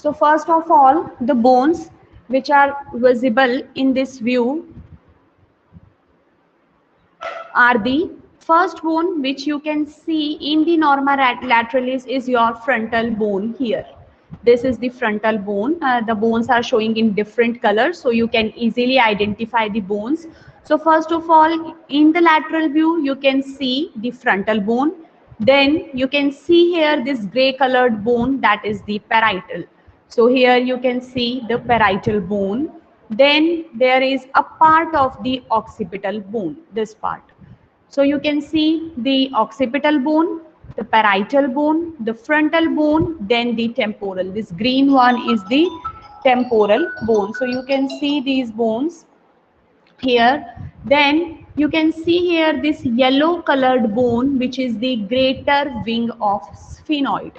So first of all, the bones which are visible in this view are the first bone which you can see in the norma lateralis is your frontal bone here. This is the frontal bone. The bones are showing in different colors, so you can easily identify the bones. So first of all, in the lateral view, you can see the frontal bone. Then you can see here this gray colored bone, that is the parietal. So here you can see the parietal bone. Then there is a part of the occipital bone, this part. So you can see the occipital bone, the parietal bone, the frontal bone, then the temporal. This green one is the temporal bone. So you can see these bones here. Then you can see here this yellow colored bone which is the greater wing of sphenoid.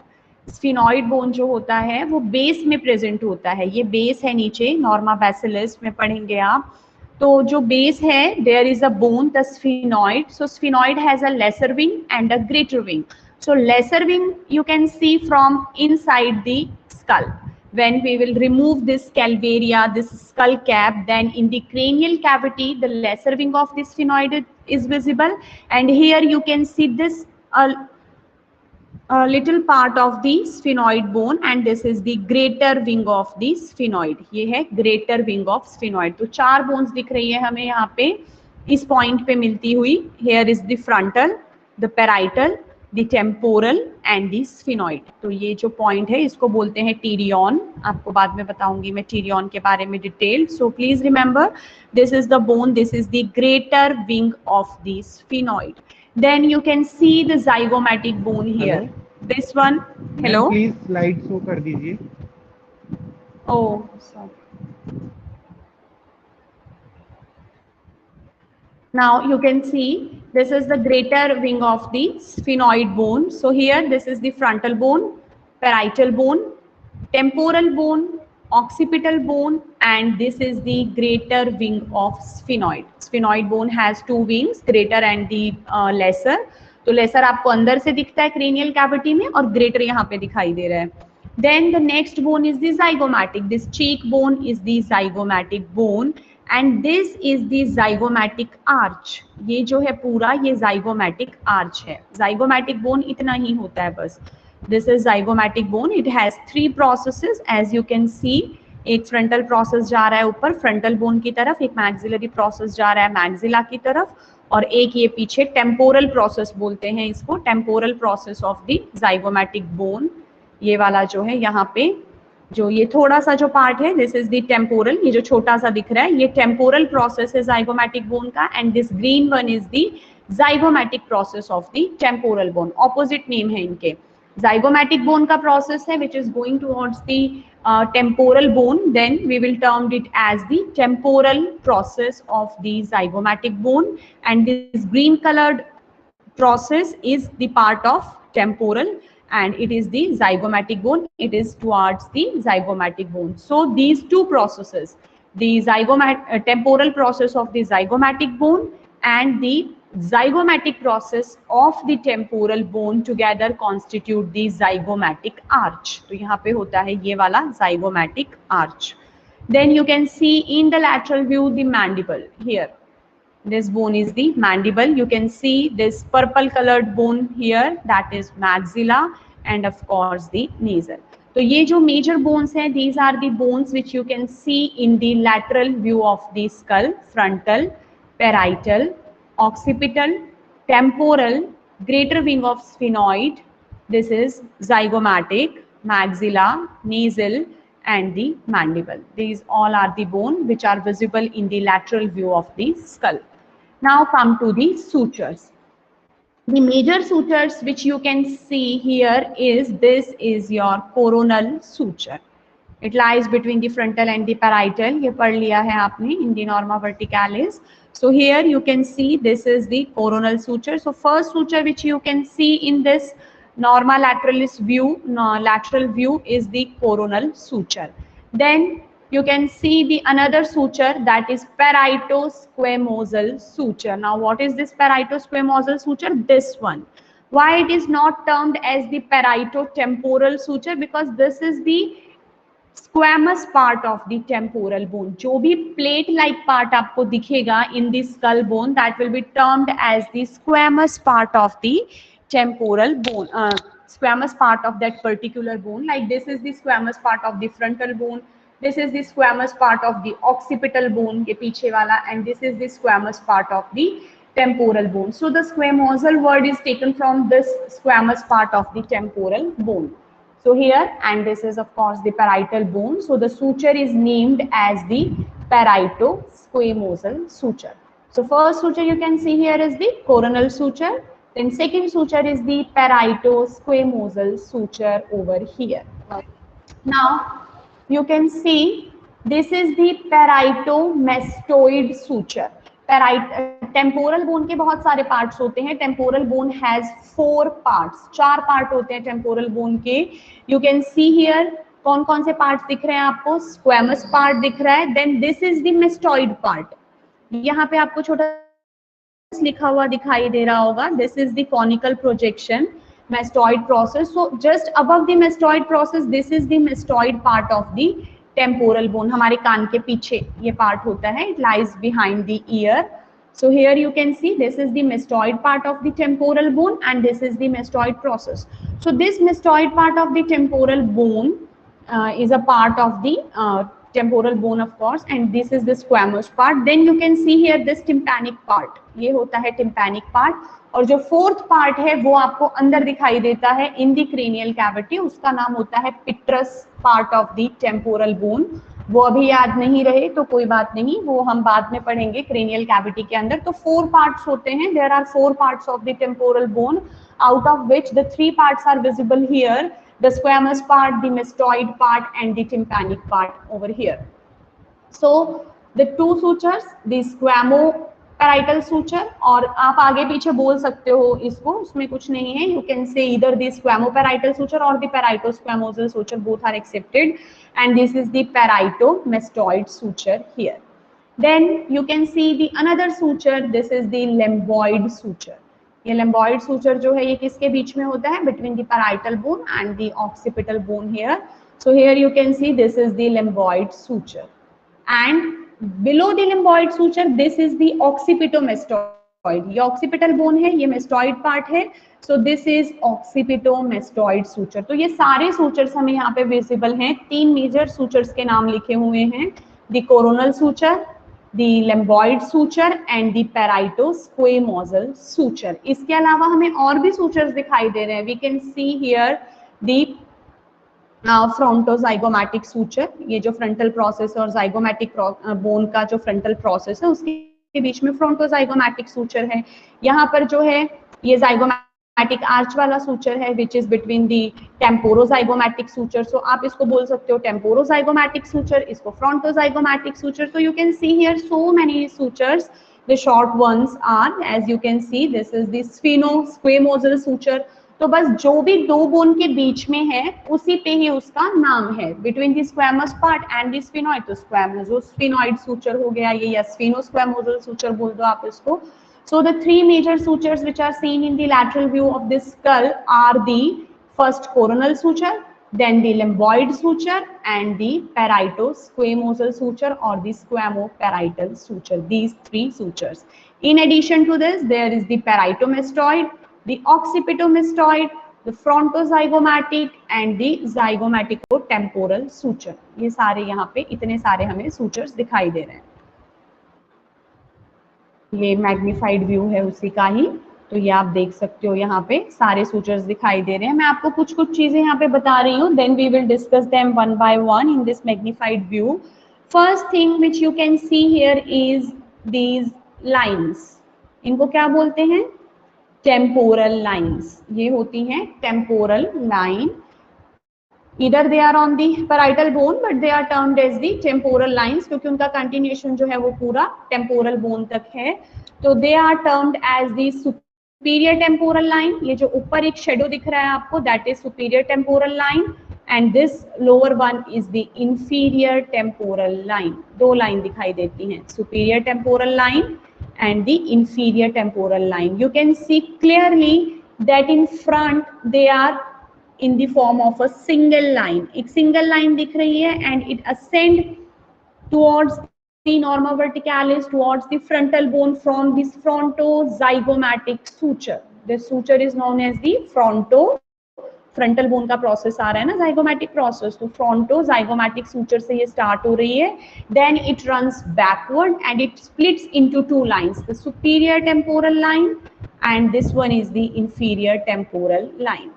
Sphenoid bone जो होता है वो base में present होता है, ये base है नीचे, नॉर्मा बैसिलस में पढ़ेंगे आप। तो जो बेस है, there is a bone the sphenoid, so sphenoid has a lesser wing and a greater wing. So lesser wing you can see from inside the skull. When we will remove this calvaria, this skull cap, then in the cranial cavity the lesser wing of this sphenoid is visible, and here you can see this a little part of the sphenoid bone, and this is the greater wing of the sphenoid. ये है greater wing of sphenoid. तो चार bones दिख रही है हमें यहाँ पे इस point पे मिलती हुई. Here is the frontal, the parietal, the temporal and the sphenoid. तो ये जो point है इसको बोलते हैं टीरियन. आपको बाद में बताऊंगी मैं टीरियन के बारे में detail. So please remember, this is the bone, this is the greater wing of the sphenoid. Then you can see the zygomatic bone here. Hello? This one. Hello. Please slide show कर दीजिए. Oh, sorry. Now you can see this is the greater wing of the sphenoid bone. So here this is the frontal bone, parietal bone, temporal bone, occipital bone, and this is the greater wing of sphenoid. Sphenoid bone has two wings, greater and the lesser. तो lesser आपको अंदर से दिखता है cranial cavity में और greater यहाँ पे दिखाई दे रहा है. Then the next bone is the zygomatic. This cheekbone is the zygomatic bone, and this is the zygomatic arch. ये जो है पूरा ये zygomatic arch है. Zygomatic bone इतना ही होता है बस. This is zygomatic bone. It has three processes as you can see. एक frontal process जा रहा है ऊपर frontal bone की तरफ, एक maxillary process जा रहा है maxilla की तरफ, और एक ये पीछे temporal process बोलते हैं इसको, temporal process of the zygomatic bone. ये वाला जो है यहाँ पे जो ये थोड़ा सा जो पार्ट है, दिस इज द टेम्पोरल, ये जो छोटा सा दिख रहा है ये टेम्पोरल प्रोसेस है जाइगोमैटिक बोन का, and this green one is the zygomatic process of the temporal bone. Opposite name है इनके. जाइगोमैटिक बोन का प्रोसेस है which is going towards the temporal bone, then we will term it as the temporal process of the zygomatic bone, and this green colored process is the part of temporal, and it is the zygomatic bone. It is towards the zygomatic bone. So these two processes, the temporal process of the zygomatic bone and the zygomatic process of the temporal bone together constitute the zygomatic arch. तो यहाँ पे होता है ये वाला zygomatic arch. Then you can see in the lateral view the mandible here. This bone is the mandible. You can see this purple colored bone here, that is maxilla, and of course the nasal. तो ये जो major bones हैं, these are the bones which you can see in the lateral view of the skull: frontal, parietal, occipital, temporal, greater wing of sphenoid. This is zygomatic, maxilla, nasal, and the mandible. These all are the bone which are visible in the lateral view of the skull. Now come to the sutures. The major sutures which you can see here is, this is your coronal suture. It lies between the frontal and the parietal. ये पढ़ लिया है आपने in the norma verticalis. So here you can see this is the coronal suture. So first suture which you can see in this norma lateralis view, lateral view, is the coronal suture. Then you can see the another suture, that is parieto-squamosal suture. Now what is this parieto-squamosal suture? This one. Why it is not termed as the parieto-temporal suture? Because this is the squamous part of the temporal bone, जो भी plate like part आपको दिखेगा in the skull bone, that will be termed as the squamous part of the temporal bone, squamous part of that particular bone. Like this is the squamous part of the frontal bone, this is the squamous part of the occipital bone, ये पीछे वाला, and this is the squamous part of the temporal bone. So the squamosal word is taken from this squamous part of the temporal bone. So here, and this is of course the parietal bone. So the suture is named as the parieto-squamosal suture. So first suture you can see here is the coronal suture. Then second suture is the parieto-squamosal suture over here. Now you can see this is the parieto-mastoid suture. Temporal bone के बहुत सारे parts होते हैं. Temporal bone has 4 parts, 4 part होते हैं temporal bone के. You can see here कौन कौन से पार्ट्स दिख रहे हैं आपको. स्क्वैमस पार्ट दिख रहा है. Then this is the mastoid part. यहाँ पे आपको छोटा लिखा हुआ दिखाई दे रहा होगा. This is the conical projection mastoid process. So just above the mastoid process this is the mastoid part of the temporal bone. हमारे कान के पीछे ये पार्ट होता है. It lies behind the year. So here you can see this is the mastoid part of the temporal bone and this is the mastoid process. So this mastoid part of the temporal bone is a part of the temporal bone of course, and this is the squamous part. Then you can see here this tympanic part. ये होता है tympanic part. और जो fourth part है वो आपको अंदर दिखाई देता है in the cranial cavity. उसका नाम होता है petrous part of the temporal bone. वो अभी याद नहीं रहे तो कोई बात नहीं, वो हम बाद में पढ़ेंगे क्रेनियल कैविटी के अंदर. तो 4 पार्ट्स होते हैं. There are 4 parts of the temporal bone, out of which the 3 parts are visible here, the squamous part, the mastoid part and the tympanic part over here. So the 2 sutures, the squamo parietal suture, और आप आगे पीछे बोल सकते हो इसको, उसमें कुछ नहीं है. You can say either the squamo parietal suture और the parietosquamosal suture, both are accepted. And this is the parieto-mastoid suture here. Then you can see the another suture. This is the lemboid suture. ये lemboid suture जो है ये किसके बीच में होता है? Between the parietal bone and the occipital bone here. So here you can see this is the lemboid suture. And below the lemboid suture, this is the occipito-mastoid. ये occipital bone है, ये mastoid part है. So this is occipito-mastoid suture. तो ये सारे sutures हमें यहाँ पे विजिबल हैं. 3 मेजर सूचर्स के नाम लिखे हुए हैं, the coronal suture, the lemboid suture and the parieto-squamosal suture. इसके अलावा हमें और भी सूचर्स दिखाई दे रहे हैं. We can see here the frontozygomatic suture. ये जो फ्रंटल प्रोसेस और जाइगोमैटिक बोन का जो फ्रंटल प्रोसेस है उसके बीच में फ्रंटोजाइगोमैटिक सूचर है. यहाँ पर जो है ये जाइगोमैटिक आर्च वाला सूचर है which is between the temporozygomatic suture. So आप इसको बोल सकते हो टेम्पोरोजाइगोमैटिक सूचर, इसको frontozygomatic suture. So you can see here so many sutures. The short ones are, as you can see, this is the sphenosquamosal suture. तो बस जो भी 2 बोन के बीच में है उसी पे ही उसका नाम है. Between the squamous part and the sphenoid, तो स्फेनॉइड सूचर हो गया ये, या स्फेनो-स्क्वेमोसल सूचर बोल दो आप इसको. So the 3 major sutures which are seen in the lateral view of this skull are the first coronal suture, then the lemboid suture and the parieto-squamosal suture or the squamo-parietal suture. These 3 sutures. In addition to this, there is the parieto-mastoid, the occipito-mastoid, the frontozygomatic and the zygomatico-temporal suture. ये सारे यहाँ पे इतने सारे हमें sutures दिखाई दे रहे हैं. ये मैग्निफाइड व्यू है उसी का ही, तो ये आप देख सकते हो यहाँ पे सारे सूचर्स दिखाई दे रहे हैं. मैं आपको कुछ चीजें यहाँ पे बता रही हूँ, then we will discuss them one by one in this magnified view. First thing which you can see here is these lines. इनको क्या बोलते हैं? Temporal lines. ये होती हैं temporal line. Either they are on the parietal bone, but they are termed as the temporal lines क्योंकि उनका continuation जो है वो पूरा temporal bone तक है. तो they are termed as the superior temporal line. ये जो ऊपर एक shadow दिख रहा है आपको, that is superior temporal line, and this lower one is the inferior temporal line. 2 line दिखाई देती हैं, superior temporal line and the inferior temporal line. You can see clearly that in front they are in the form of a single line. एक single line दिख रही है and it ascend towards the norma verticalis, towards the frontal bone from this frontozygomatic suture. This suture is known as the frontal bone का process आ रहा है ना, zygomatic process, तो फ्रंटो जाइगोमैटिक सूचर से ये स्टार्ट हो रही है, then it runs backward and it splits into two lines, the superior temporal line and this one is the inferior temporal line.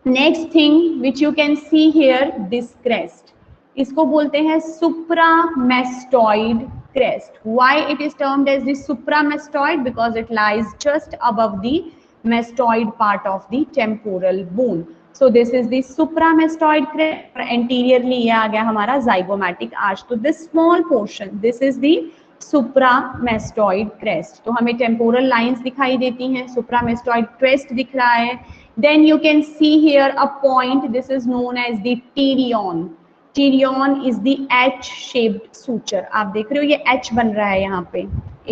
Next thing which you can see here, this crest, इसको बोलते हैं सुप्रामेस्टॉइड crest. Why it is termed as the supramastoid? Because it lies just above the mastoid part of the temporal bone. So this is the supramastoid crest. Anteriorly ये आ गया हमारा zygomatic arch. तो this small portion, this is the supramastoid crest. तो हमें temporal lines दिखाई देती हैं, supramastoid crest दिख रहा है. Then you can see here a point. This is known as the pterion. Tyrion is the H shaped suture. आप देख रहे हो ये एच बन रहा है यहाँ पे,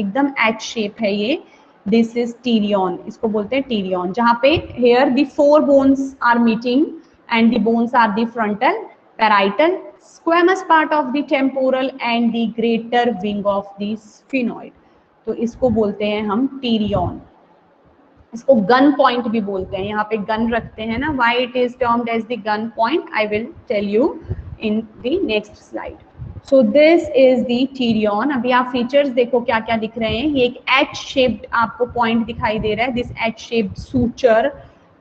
एकदम एच शेप है ये. दिस इज टीरियन, इसको बोलते हैं टीरियन, जहाँ पे here the four bones are meeting and the bones are the frontal, parietal, squamous part of the temporal and the greater wing of the sphenoid. तो इसको बोलते हैं हम टीरियन. इसको गन पॉइंट भी बोलते हैं, यहाँ पे गन रखते हैं ना. Why it is termed as the gun point, I will tell you in the next slide. So this is the pterion. अभी आप फीचर्स देखो क्या क्या दिख रहे हैं. ये एक एच शेप्ड आपको पॉइंट दिखाई दे रहा है. This H shaped suture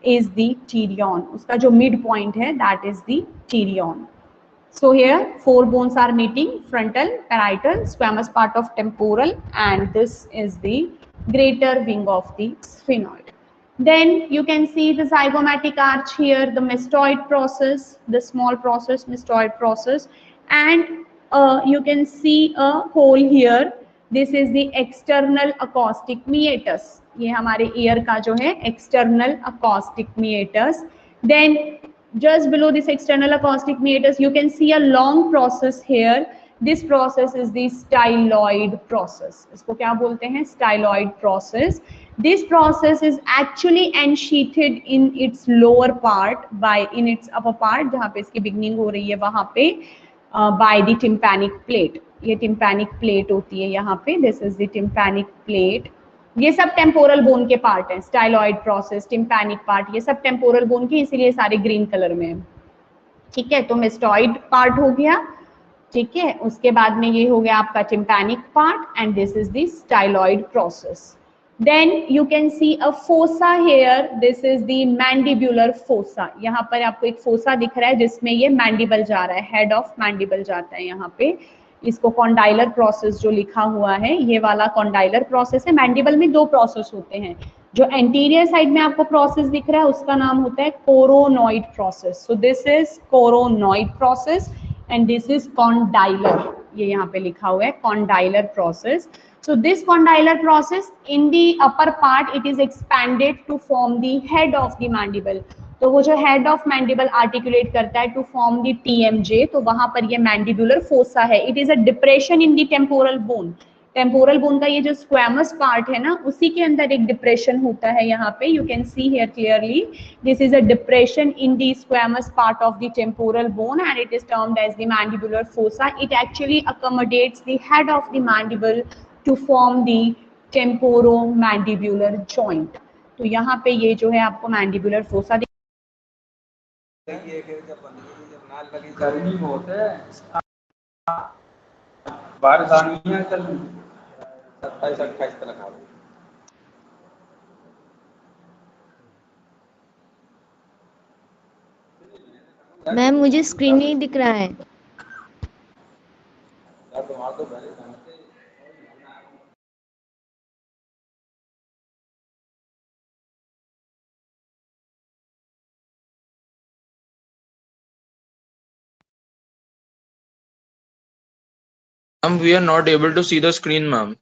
is the Tyrion. उसका जो मिड पॉइंट है that is the Tyrion. So here four bones are meeting, frontal, parietal, squamous part of temporal, and this is the greater wing of the sphenoid. Then you can see the zygomatic arch here, the mastoid process, the small process, mastoid process, and you can see a hole here. This is the external acoustic meatus. ये हमारे ear का जो है external acoustic meatus. Then just below this external acoustic meatus, you can see a long process here. This process is the styloid process. इसको क्या बोलते हैं? Styloid process. This process is actually ensheathed in its lower part by in its upper part, जहाँ पे इसकी beginning हो रही है वहाँ पे by the tympanic plate. ये tympanic plate होती है यहाँ पे. This is the tympanic plate. ये सब टेम्पोरल बोन के पार्ट हैं. स्टाइलॉइड प्रोसेस, टिम्पैनिक पार्ट, ये सब टेम्पोरल बोन के, इसीलिए सारे ग्रीन कलर में है. ठीक है, तो मेस्टॉइड पार्ट हो गया. ठीक है, उसके बाद में ये हो गया आपका tympanic part and this is the styloid process. Then you can see a fossa here. This is the mandibular fossa. यहाँ पर आपको एक फोसा दिख रहा है जिसमें ये मैंडिबल जा रहा है, हेड ऑफ मैंडिबल जाता है यहाँ पे. इसको कॉन्डाइलर प्रोसेस जो लिखा हुआ है, ये वाला कॉन्डाइलर प्रोसेस है. मैंडिबल में दो प्रोसेस होते हैं. जो एंटीरियर साइड में आपको प्रोसेस दिख रहा है उसका नाम होता है coronoid process. So this is coronoid process and this is condylar. ये यहाँ पे लिखा हुआ है condylar process. So this condylar process, in the upper part it is expanded to form the head of the mandible. तो वो जो head of mandible articulate करता है to form the TMJ, तो वहाँ पर ये mandibular fossa है. It is a depression in the temporal bone. Temporal bone का ये जो स्क्वेमस पार्ट है ना, उसी के अंदर एक डिप्रेशन होता है यहाँ पे. You can see here clearly, this is a depression in the squamous part of the temporal bone and it is termed as the mandibular fossa. It actually accommodates the head of the mandible to form the temporomandibular joint. तो यहाँ पे ये जो है आपको mandibular fossa बारिश आनी है कल 27-28 तक आ. मैम मुझे स्क्रीन नहीं दिख रहा है. We are not able to see the screen, ma'am.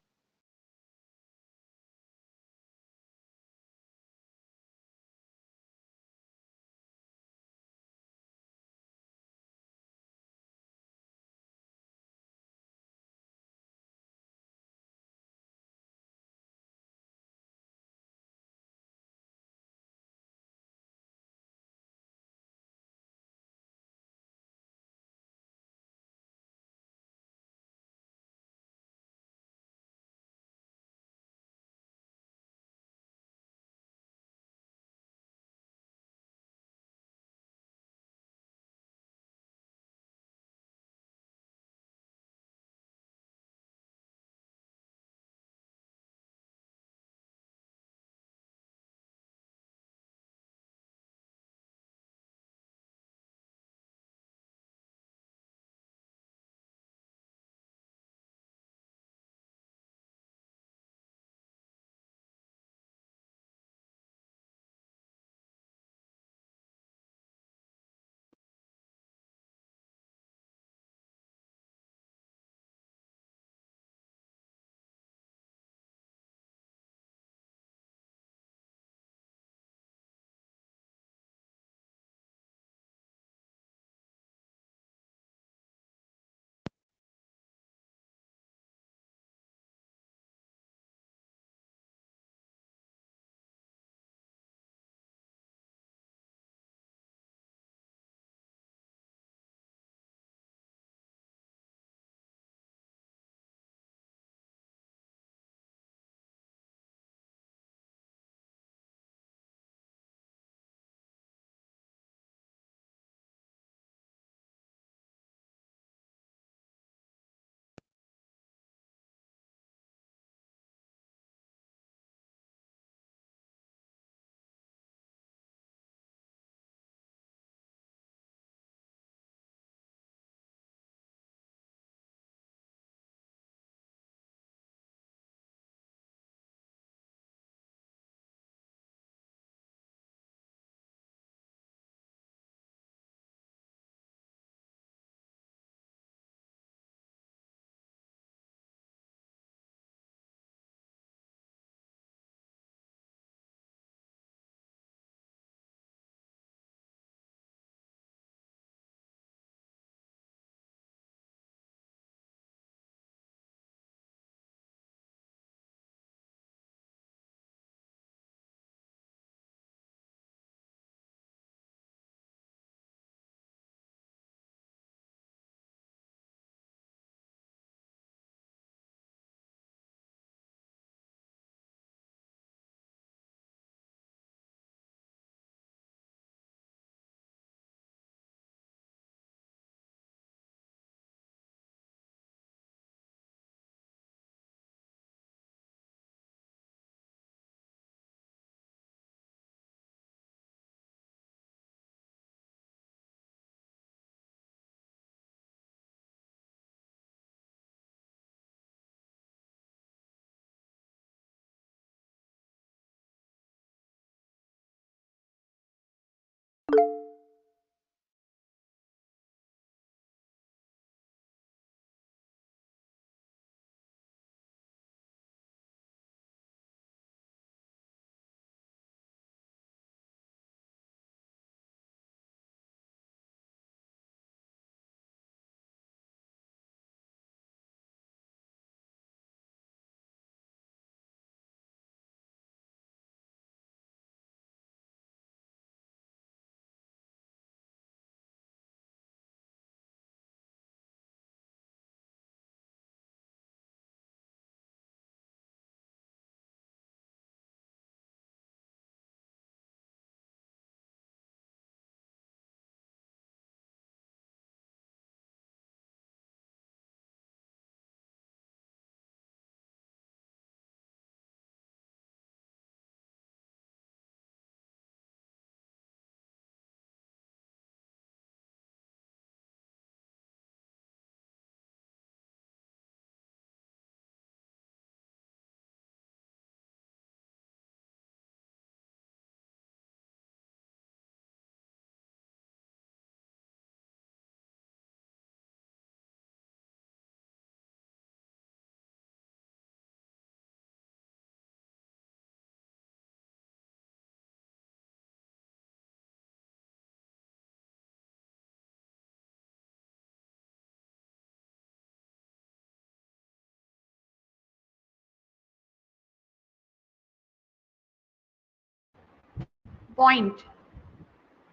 Point.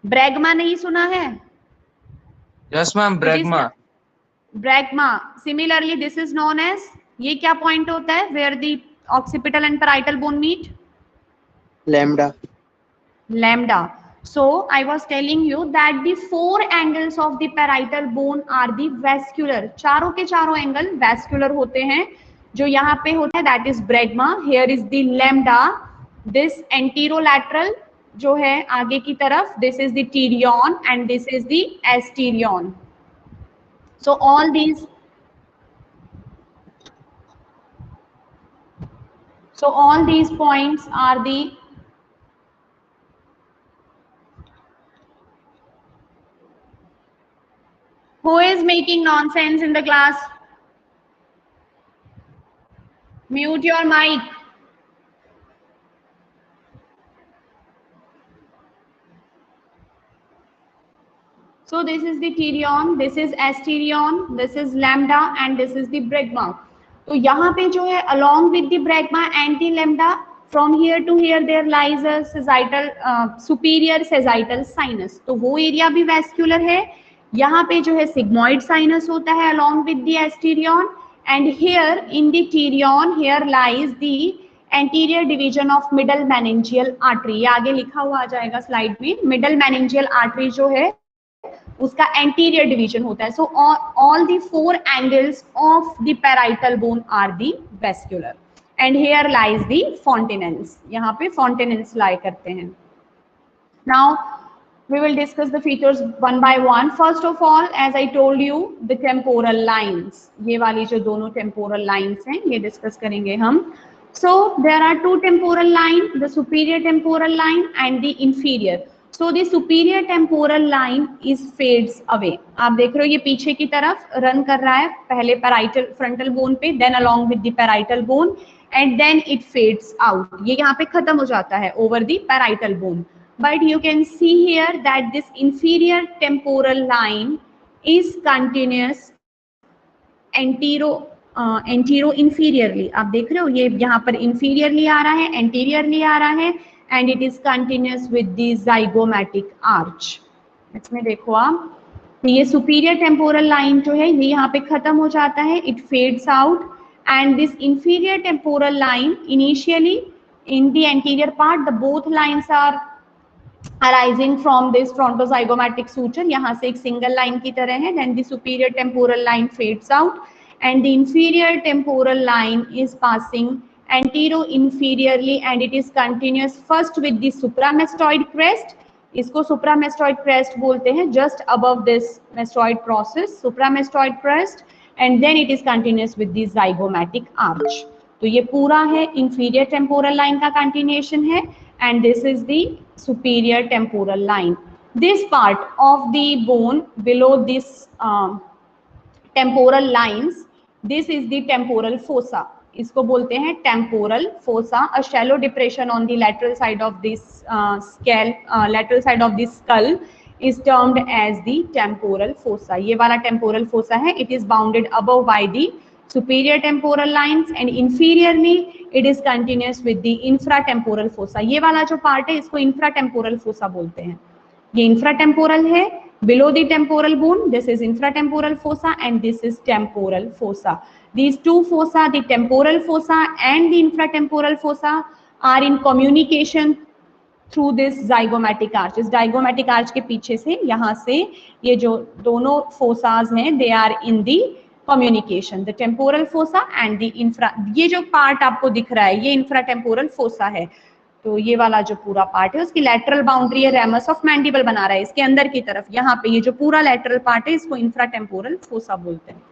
Bregma नहीं सुना है? Yes, ma'am. Bragma. Bregma. Similarly this is known as, ये क्या पॉइंट होता है where the occipital and parietal bone meet? Lambda. Lambda. So I was telling you that the four angles of the parietal bone are the vascular. चारों के चारों angle vascular होते हैं. जो यहाँ पे होता है that is bregma. Here is the lambda. This anterolateral जो है आगे की तरफ, this is the pterion and this is the asterion. So all these points are the Who is making nonsense in the class? Mute your mic. So this is the pterion, this is asterion, this is lambda and this is the bregma. तो यहाँ पे जो है along with the bregma and the lambda, from here to here there lies a sagittal superior sagittal sinus. तो वो area भी vascular है. यहाँ पे जो है sigmoid sinus होता है along with the asterion, and here in the pterion here lies the anterior division of middle meningeal artery. ये आगे लिखा हुआ आ जाएगा स्लाइड में. middle meningeal artery जो है उसका anterior division होता है. So all the four angles of the parietal bone are the vascular, and here lies the fontanelles. यहाँ पे fontanelles lie करते हैं. Now we will discuss the features one by one. First of all, as I told you, the temporal lines. ये वाली जो दोनों temporal lines हैं ये discuss करेंगे हम. So there are two temporal lines, the superior temporal line and the inferior. So the superior temporal line is fades away. आप देख रहे हो ये पीछे की तरफ रन कर रहा है, पहले parietal frontal bone पे, then along with the parietal bone, and then it fades out. ये यहाँ पे खत्म हो जाता है over the parietal bone. But you can see here that this inferior temporal line is continuous antero-inferiorly. आप देख रहे हो ये यहाँ पर inferiorly आ रहा है, anteriorly आ रहा है, and it is continuous with the zygomatic arch. इसमें देखो आप, तो ये superior temporal line जो है ये यहाँ पे खत्म हो जाता है, it fades out, and this inferior temporal line initially in the anterior part, the both lines are arising from this frontozygomatic suture. यहाँ से एक single line की तरह है, then the superior temporal line fades out and the inferior temporal line is passing antero-inferiorly and it is continuous first with the supramastoid crest. इसको supramastoid crest बोलते हैं, just above this mastoid process, supramastoid crest, and then it is continuous with the zygomatic arch. तो ये पूरा है inferior temporal line का continuation है, and this is the superior temporal line. This part of the bone below this temporal lines, this is the temporal fossa. इसको बोलते हैं temporal fossa. A shallow depression on the lateral side of this lateral side of this skull is termed as the temporal fossa. ये वाला temporal fossa है. It is bounded above by the superior temporal lines and inferiorly it is continuous with the infratemporal fossa. ये वाला जो part है इसको infratemporal fossa बोलते हैं. ये infratemporal है, below the temporal bone. This is infratemporal fossa and this is temporal fossa. These two fossa, the temporal fossa and the infratemporal fossa, are in communication through this zygomatic arch. इस zygomatic arch के पीछे से यहाँ से ये जो दोनों fossas हैं, they are in the communication. The temporal fossa and the infra. ये जो part आपको दिख रहा है ये infratemporal fossa है. तो ये वाला जो पूरा पार्ट है उसकी lateral boundary है ramus of mandible बना रहा है इसके अंदर की तरफ. यहाँ पे ये जो पूरा lateral part है इसको infratemporal fossa बोलते हैं.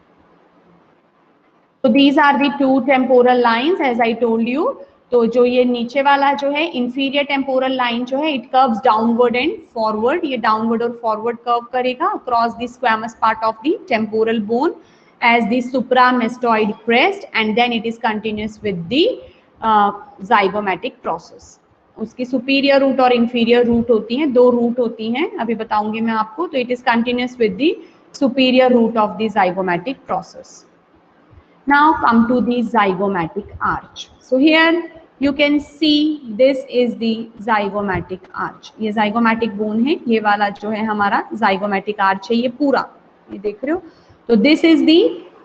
So these are the two temporal lines as I told you. तो जो ये नीचे वाला जो है inferior temporal line जो है it curves downward and forward. ये downward और forward curve करेगा across the squamous part of the temporal bone as the supramastoid crest and then it is continuous with the zygomatic process. उसकी superior root और inferior root होती हैं, दो root होती हैं, अभी बताऊंगी मैं आपको. तो it is continuous with the superior root of the zygomatic process. Now come to the zygomatic arch. So here you can see this is the zygomatic arch. ये zygomatic bone है, ये वाला जो है हमारा zygomatic arch है, ये पूरा ये देख रहे हो. तो this is the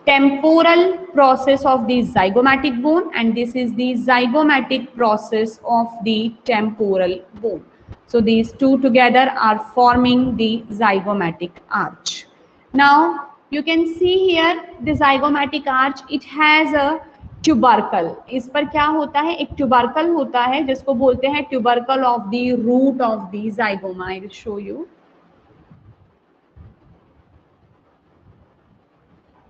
temporal process of the zygomatic bone and this is the zygomatic process of the temporal bone. So these two together are forming the zygomatic arch. Now you can see here the zygomatic arch, it has a tubercle. इस पर क्या होता है, एक tubercle होता है जिसको बोलते हैं tubercle of the root of the zygoma. I will show you.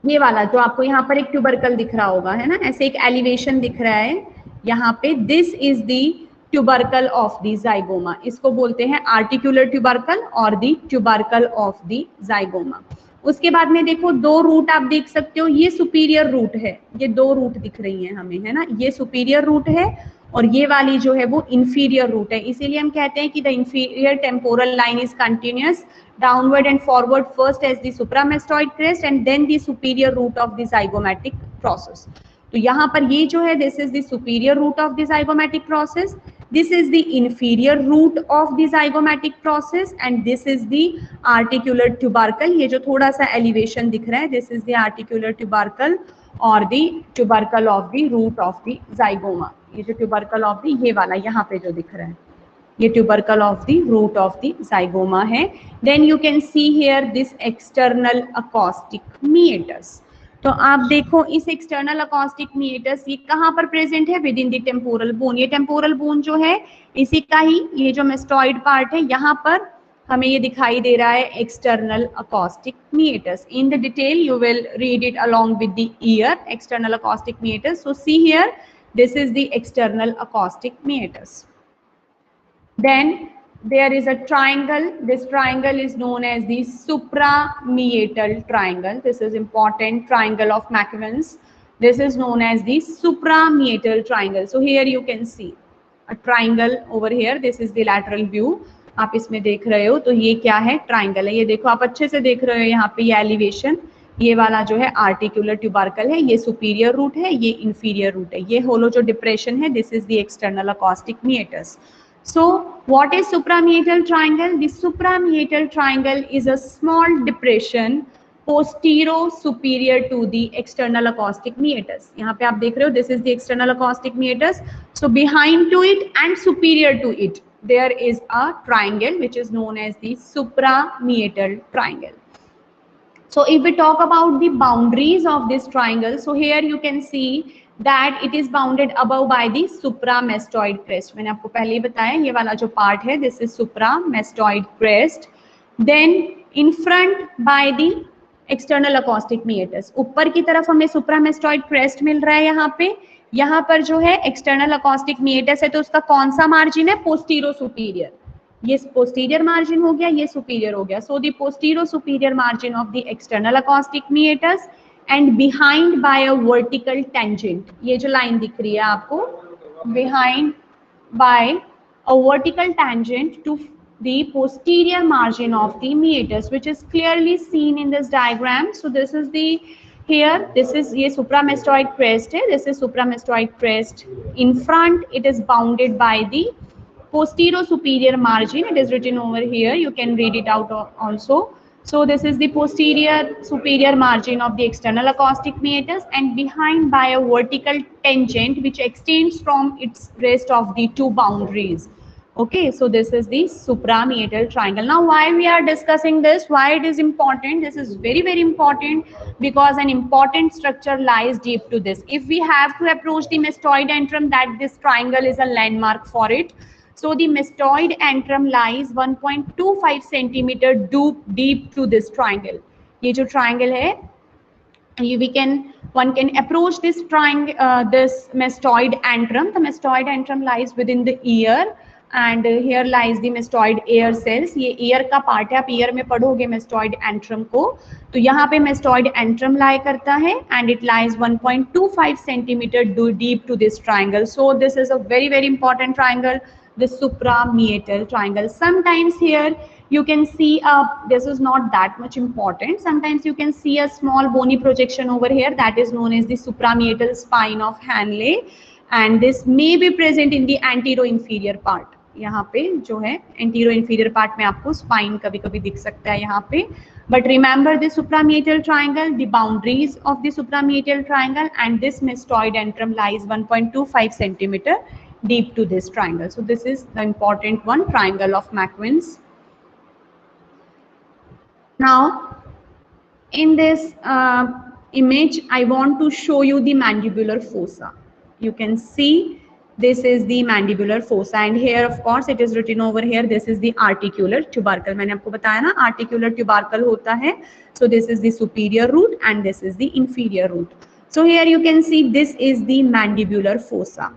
ये वाला जो आपको यहाँ पर एक ट्यूबरकल दिख रहा होगा, है ना, ऐसे एक एलिवेशन दिख रहा है यहाँ पे. This is the tubercle of the zygoma. इसको बोलते हैं आर्टिकुलर ट्यूबरकल और दी ट्यूबरकल ऑफ दी जाइगोमा. उसके बाद में देखो दो रूट आप देख सकते हो, ये सुपीरियर रूट है, ये दो रूट दिख रही हैं हमें, है ना, ये सुपीरियर रूट है और ये वाली जो है वो इंफीरियर रूट है. इसीलिए हम कहते हैं कि the inferior temporal line is continuous downward and forward first as the supramastoid crest and then the superior root of the zygomatic process. तो यहाँ पर ये जो है this is the superior root of the zygomatic process, this is the inferior root of the zygomatic process and this is the articular tubercle. ये जो थोड़ा सा elevation दिख रहा है this is the articular tubercle or the tubercle of the root of the zygoma. ये जो tubercle of the ये वाला यहाँ पे जो दिख रहा है ये tubercle of the root of the zygoma है. Then you can see here this external acoustic meatus. तो आप देखो इस external acoustic meatus ये कहाँ पर present है, within the temporal bone. ये temporal bone जो है इसी का ही ये जो mastoid part है यहाँ पर हमें ये दिखाई दे रहा है external acoustic meatus. In the detail you will read it along with the ear, external acoustic meatus. So see here this is the external acoustic meatus. Then there is a triangle. This triangle is known as the suprameatal triangle. This is important, triangle of McEwan's. This is known as the suprameatal triangle. So here you can see a triangle over here. This is the lateral view. आप इसमें देख रहे हो तो ये क्या है, triangle है. ये देखो आप अच्छे से देख रहे हो यहाँ पे ये एलिवेशन, ये वाला जो है आर्टिकुलर ट्यूबरकल है, ये सुपीरियर रूट है, ये इंफीरियर रूट है. ये होलो जो डिप्रेशन है this is the external acoustic meatus. So what is suprameatal triangle? The suprameatal triangle is a small depression posterior superior to the external acoustic meatus. यहाँ पे आप देख रहे हो this is the external acoustic meatus. So behind to it and superior to it there is a triangle which is known as the suprameatal triangle. So if we talk about the boundaries of this triangle, so here you can see that it is bounded above by the supramastoid crest. मैंने आपको पहले ही बताया ये वाला जो part है this is supramastoid crest. Then in front by the external acoustic meatus. ऊपर की तरफ हमें supramastoid crest मिल रहा है यहाँ पर जो है external acoustic meatus है तो उसका कौन सा margin है, posterior superior. ये posterior margin हो गया, ये superior हो गया. So the posterior superior margin of the external acoustic meatus and behind by a vertical tangent. ये जो line दिख रही है आपको behind by a vertical tangent to the posterior margin of the meatus which is clearly seen in this diagram. So this is the here this is ये supramastoid crest है, this is supramastoid crest. In front it is bounded by the posterior superior margin. It is written over here, you can read it out also. So this is the posterior superior margin of the external acoustic meatus and behind by a vertical tangent which extends from its rest of the two boundaries. Okay, so this is the suprameatal triangle. Now why we are discussing this, why it is important, this is very very important because an important structure lies deep to this. If we have to approach the mastoid antrum, that this triangle is a landmark for it. So the mastoid antrum lies 1.25 centimeter deep to this triangle. ये जो triangle है, one can approach this triangle, this mastoid antrum. The mastoid antrum lies within the ear, and here lies the mastoid ear cells. ये ear का part है, आप ear में पढ़ोगे mastoid antrum को, तो यहाँ पे mastoid antrum lie करता है, and it lies 1.25 centimeter deep to this triangle. So this is a very very important triangle, the suprameatal triangle. Sometimes here you can see this is not that much important. Sometimes you can see a small bony projection over here that is known as the suprameatal spine of Hanley. and this may be present in the anterior-inferior part. यहाँ पे जो है anterior-inferior part में आपको spine कभी-कभी दिख सकता है यहाँ पे. But remember the suprameatal triangle, the boundaries of the suprameatal triangle, and this mastoid antrum lies 1.25 centimeter deep to this triangle. So this is the important one, triangle of McQueen's. Now, in this image, I want to show you the mandibular fossa. You can see this is the mandibular fossa, and here of course it is written over here, this is the articular tubercle. मैंने आपको बताया ना articular tubercle होता है. So this is the superior root and this is the inferior root. So here you can see this is the mandibular fossa.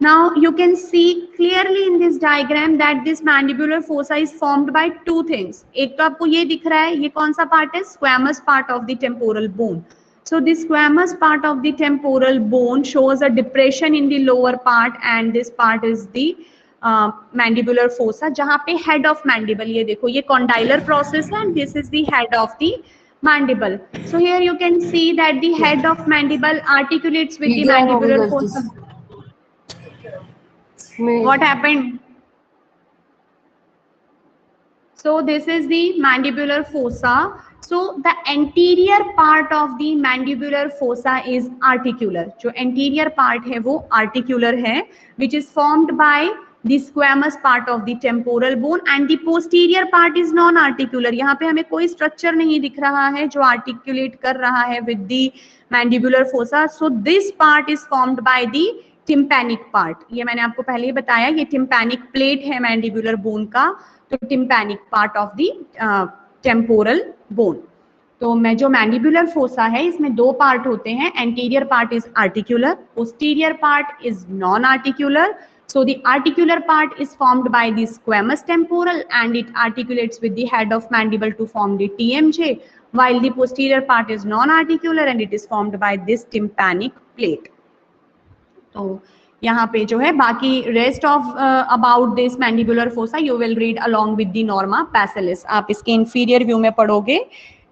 Now you can see clearly in this diagram that this mandibular fossa is formed by two things. एक तो आपको ये दिख रहा है, ये कौन सा part है? Squamous part of the temporal bone. So the squamous part of the temporal bone shows a depression in the lower part, and this part is the mandibular fossa, जहाँ पे head of mandible, ये देखो ये condylar process है, and this is the head of the mandible. So here you can see that the head of mandible articulates with the mandibular fossa. What happened? So this is the mandibular fossa. So the anterior part of the mandibular fossa is articular. जो anterior part है वो articular है, which is formed by the squamous part of the temporal bone, and the posterior part is non-articular. यहाँ पे हमें कोई structure नहीं दिख रहा है जो articulate कर रहा है with the mandibular fossa. So this part is formed by the tympanic part. ये मैंने आपको पहले ही बताया, ये tympanic plate है mandibular bone का, तो tympanic part of the temporal bone. तो मैं जो mandibular fossa है इसमें दो पार्ट होते हैं. Anterior part is articular, posterior part is non-articular. So the articular part is formed by the squamous temporal, and it articulates with the head of mandible to form the TMJ, while the posterior part is non-articular and it is formed by this tympanic plate. तो यहाँ पे जो है बाकी rest of about this mandibular fossa you will read along with the norma basilis. आप इसके inferior view में पढ़ोगे.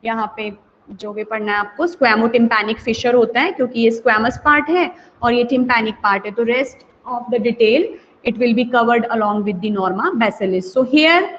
यहाँ पे जो भी पढ़ना है आपको squamotympanic fissure होता है क्योंकि ये squamous part है और ये tympanic part है. तो rest of the detail it will be covered along with the norma basilis. So here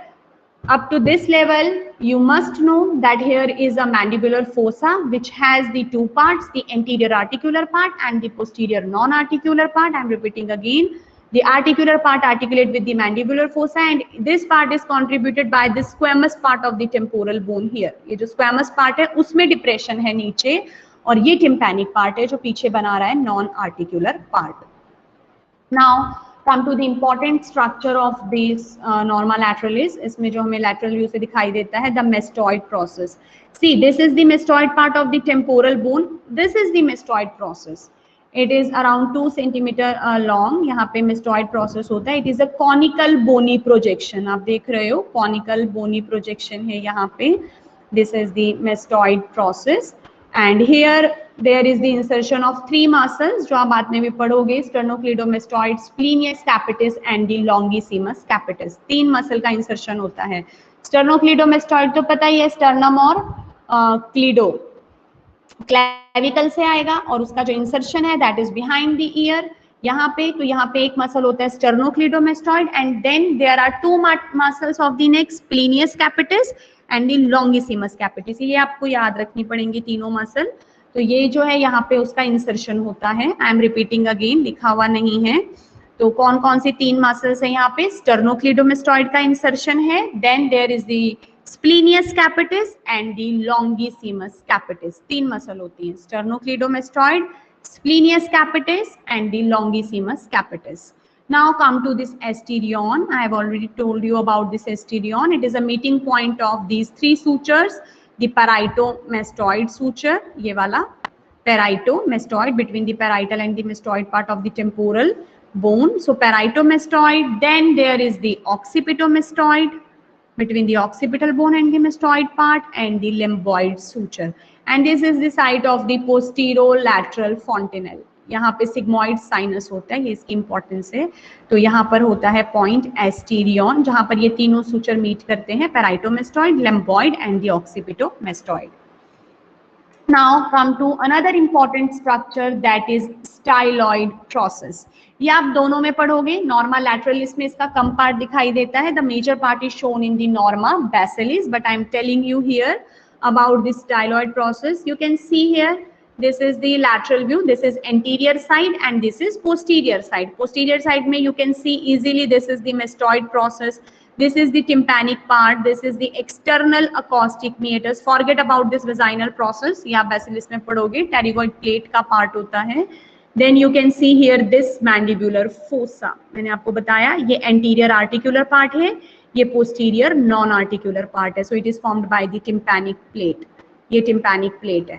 up to this level you must know that here is a mandibular fossa which has the two parts, the anterior articular part and the posterior non-articular part. I am repeating again, the articular part articulate with the mandibular fossa, and this part is contributed by the squamous part of the temporal bone here. ये जो squamous part है उसमें depression है नीचे, और ये tympanic part है जो पीछे बना रहा है non-articular part. Now come to the important structure of this norma lateralis. इसमें जो हमें lateral view से दिखाई देता है the mastoid process. See, this is the mastoid part of the temporal bone. This is the mastoid process. It is around 2 centimeter long. यहाँ पे mastoid process होता है. It is a conical bony projection. आप देख रहे हो conical bony projection है यहाँ पे. This is the mastoid process. And here there is the insertion of three muscles जो आप बाद में भी पढ़ोगे, sternocleidomastoid, splenius capitis and the longissimus capitis. तीन मसल का इंसर्शन होता है. sternocleidomastoid तो पता ही है, sternum और क्लीडो क्लेविकल से आएगा, और उसका जो इंसर्शन है that is behind the ear. यहाँ पे तो यहाँ पे एक मसल होता है sternocleidomastoid, and then there are two muscles of the neck, splenius capitis and the longissimus capitis. ये आपको याद रखनी पड़ेंगी तीनों मसल. तो ये जो है यहाँ पे उसका इंसर्शन होता है. आई एम रिपीटिंग अगेन, लिखा हुआ नहीं है. तो कौन कौन सी तीन मसल्स है यहाँ पे? sternocleidomastoid का इंसर्शन है, then there is the splenius capitis and the longissimus capitis. तीन मसल होती हैं, sternocleidomastoid, splenius capitis and the longissimus capitis. Now come to this asterion. I have already told you about this asterion. It is a meeting point of these three sutures. The parieto-mastoid suture, ये वाला parieto-mastoid, between the parietal and the mastoid part of the temporal bone. So parieto-mastoid. Then there is the occipito-mastoid, between the occipital bone and the mastoid part, and the lemboid suture. And this is the site of the posterolateral fontanelle. यहाँ पे sigmoid sinus होता है, ये इसकी importance है. तो यहाँ पर होता है पॉइंट एस्टीरियन जहाँ पर ये तीनों सूचर मीट करते हैं, parietomastoid, lambdoid and the occipitomastoid. Now come to another important structure, that is styloid process. ये आप दोनों में पढ़ोगे. नॉर्मा लैटरलिस में इसका कम पार्ट दिखाई देता है. The major part is shown in the norma basalis, but I am telling you here about this styloid process. You can see here, this is the lateral view, this is anterior side and this is posterior side. Posterior side में you can see easily this is the mastoid process, this is the tympanic part, this is the external acoustic meatus. Forget about this vaginal process, ये आप basilis में पढ़ोगे, pterygoid plate का part होता है. Then you can see here this mandibular fossa. मैंने आपको बताया ये anterior articular part है, ये posterior non articular part है. So it is formed by the tympanic plate. ये tympanic plate है.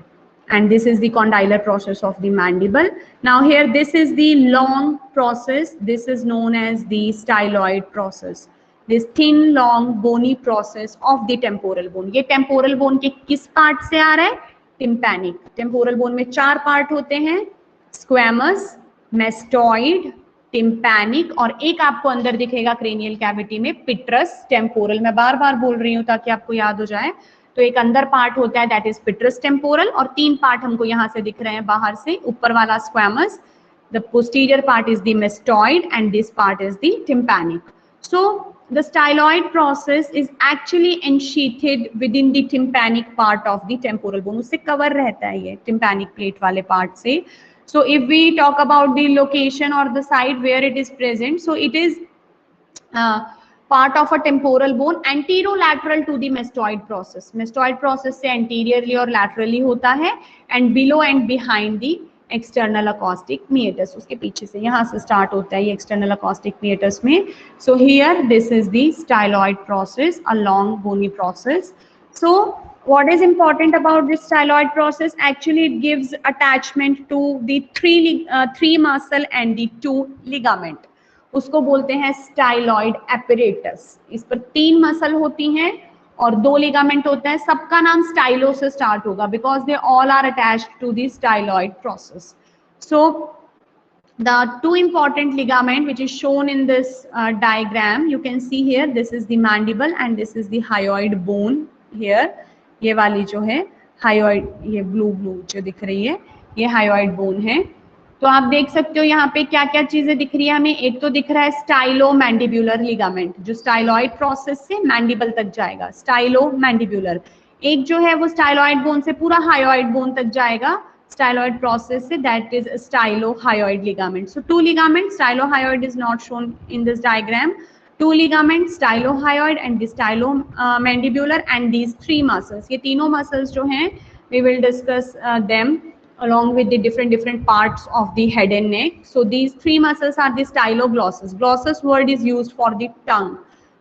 And this is the condylar process of the mandible. Now here this is the long process. This is known as the styloid process. This thin long bony process of the temporal bone. ये temporal bone के किस part से आ रहा है? Tympanic. Temporal bone में 4 part होते हैं. Squamous, mastoid, tympanic और एक आपको अंदर दिखेगा क्रेनियल कैविटी में पिट्रस टेम्पोरल. मैं बार बार बोल रही हूँ ताकि आपको याद हो जाए. तो एक अंदर पार्ट होता है दैट इज पिट्रस टेम्पोरल और 3 पार्ट हमको यहाँ से दिख रहे हैं बाहर से. ऊपर वाला squamous, the posterior part is the mastoid and this part is the tympanic. So the styloid process is actually ensheathed within the tympanic part of the temporal bone. उससे कवर रहता है ये टिम्पैनिक प्लेट वाले part से. So if we talk about the location or the site where it is present, so it is part of a temporal bone anterolateral to the mastoid process. Mastoid process से anteriorly और laterally होता है and below and behind the external acoustic meatus. उसके पीछे से यहाँ से start होता है ये external acoustic meatus में. So here this is the styloid process, a long bony process. So what is important about this styloid process? Actually it gives attachment to the three muscle and the 2 ligament. उसको बोलते हैं styloid apparatus. इस पर 3 muscle होती हैं और 2 ligament होता है. सबका नाम stylo से start होगा because they all are attached to the styloid process. So the 2 important ligament which is shown in this diagram, you can see here, this is the mandible and this is the hyoid bone here. ये वाली जो है hyoid, ये blue जो दिख रही है ये हायोइड बोन है. तो आप देख सकते हो यहाँ पे क्या क्या चीजें दिख रही है हमें. एक तो दिख रहा है स्टाइलो मैंडिब्यूलर लिगामेंट जो स्टाइलॉइड प्रोसेस से मैंडिबल तक जाएगा. स्टाइलो मैंडिब्यूलर. एक जो है वो स्टाइलॉइड बोन से पूरा हायोइड बोन तक जाएगा स्टाइलॉइड प्रोसेस से, that is Stylo hyoid ligament. So 2 ligament. Stylo hyoid is not shown in this diagram. 2 ligaments, stylohyoid and the stylomandibular and these 3 muscles. ये तीनों muscles जो हैं we will discuss them along with the different parts of the head and neck. So these 3 muscles are the styloglossus. Glossus word is used for the tongue.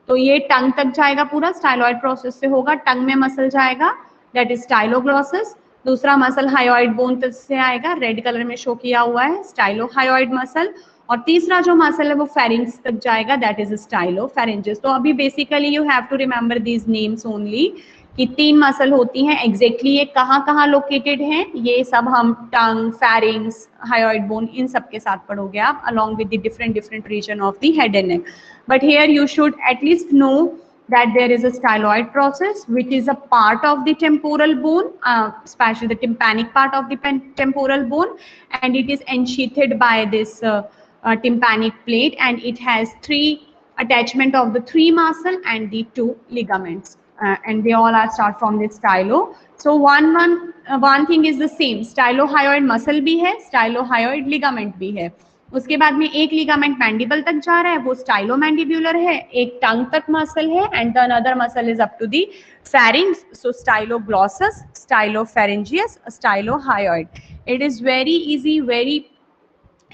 तो ये tongue तक जाएगा पूरा styloid process से होगा. tongue में muscle जाएगा that is styloglossus. दूसरा muscle hyoid bone तक से आएगा, red color में show किया हुआ है stylohyoid muscle. और तीसरा जो मसल है वो फेरिंग्स तक जाएगा दैट इज स्टाइलोफेरेंजिस. तो अभी basically you have to remember these names only कि 3 मसल होती हैं. एग्जैक्टली ये कहाँ लोकेटेड हैं ये सब हम टंग, फेरिंग्स, हायोइड बोन इन सब के साथ पढ़ोगे आप along with the different region of the head and neck. But here you should at least know that there is a styloid process which is a part of the temporal bone, especially the tympanic part of the temporal bone, and it is ensheathed by this tympanic plate and it has 3 attachment of the 3 muscle and the 2 ligaments and they all are start from the stylo. So one thing is the same, stylohyoid muscle भी है, stylohyoid ligament भी है. उसके बाद में एक ligament mandible तक जा रहा है वो स्टाइलोमैंडिब्यूलर है, एक टंग तक मसल है and the another muscle is up to the pharynx. So styloglossus, stylopharyngeus, stylohyoid. It is very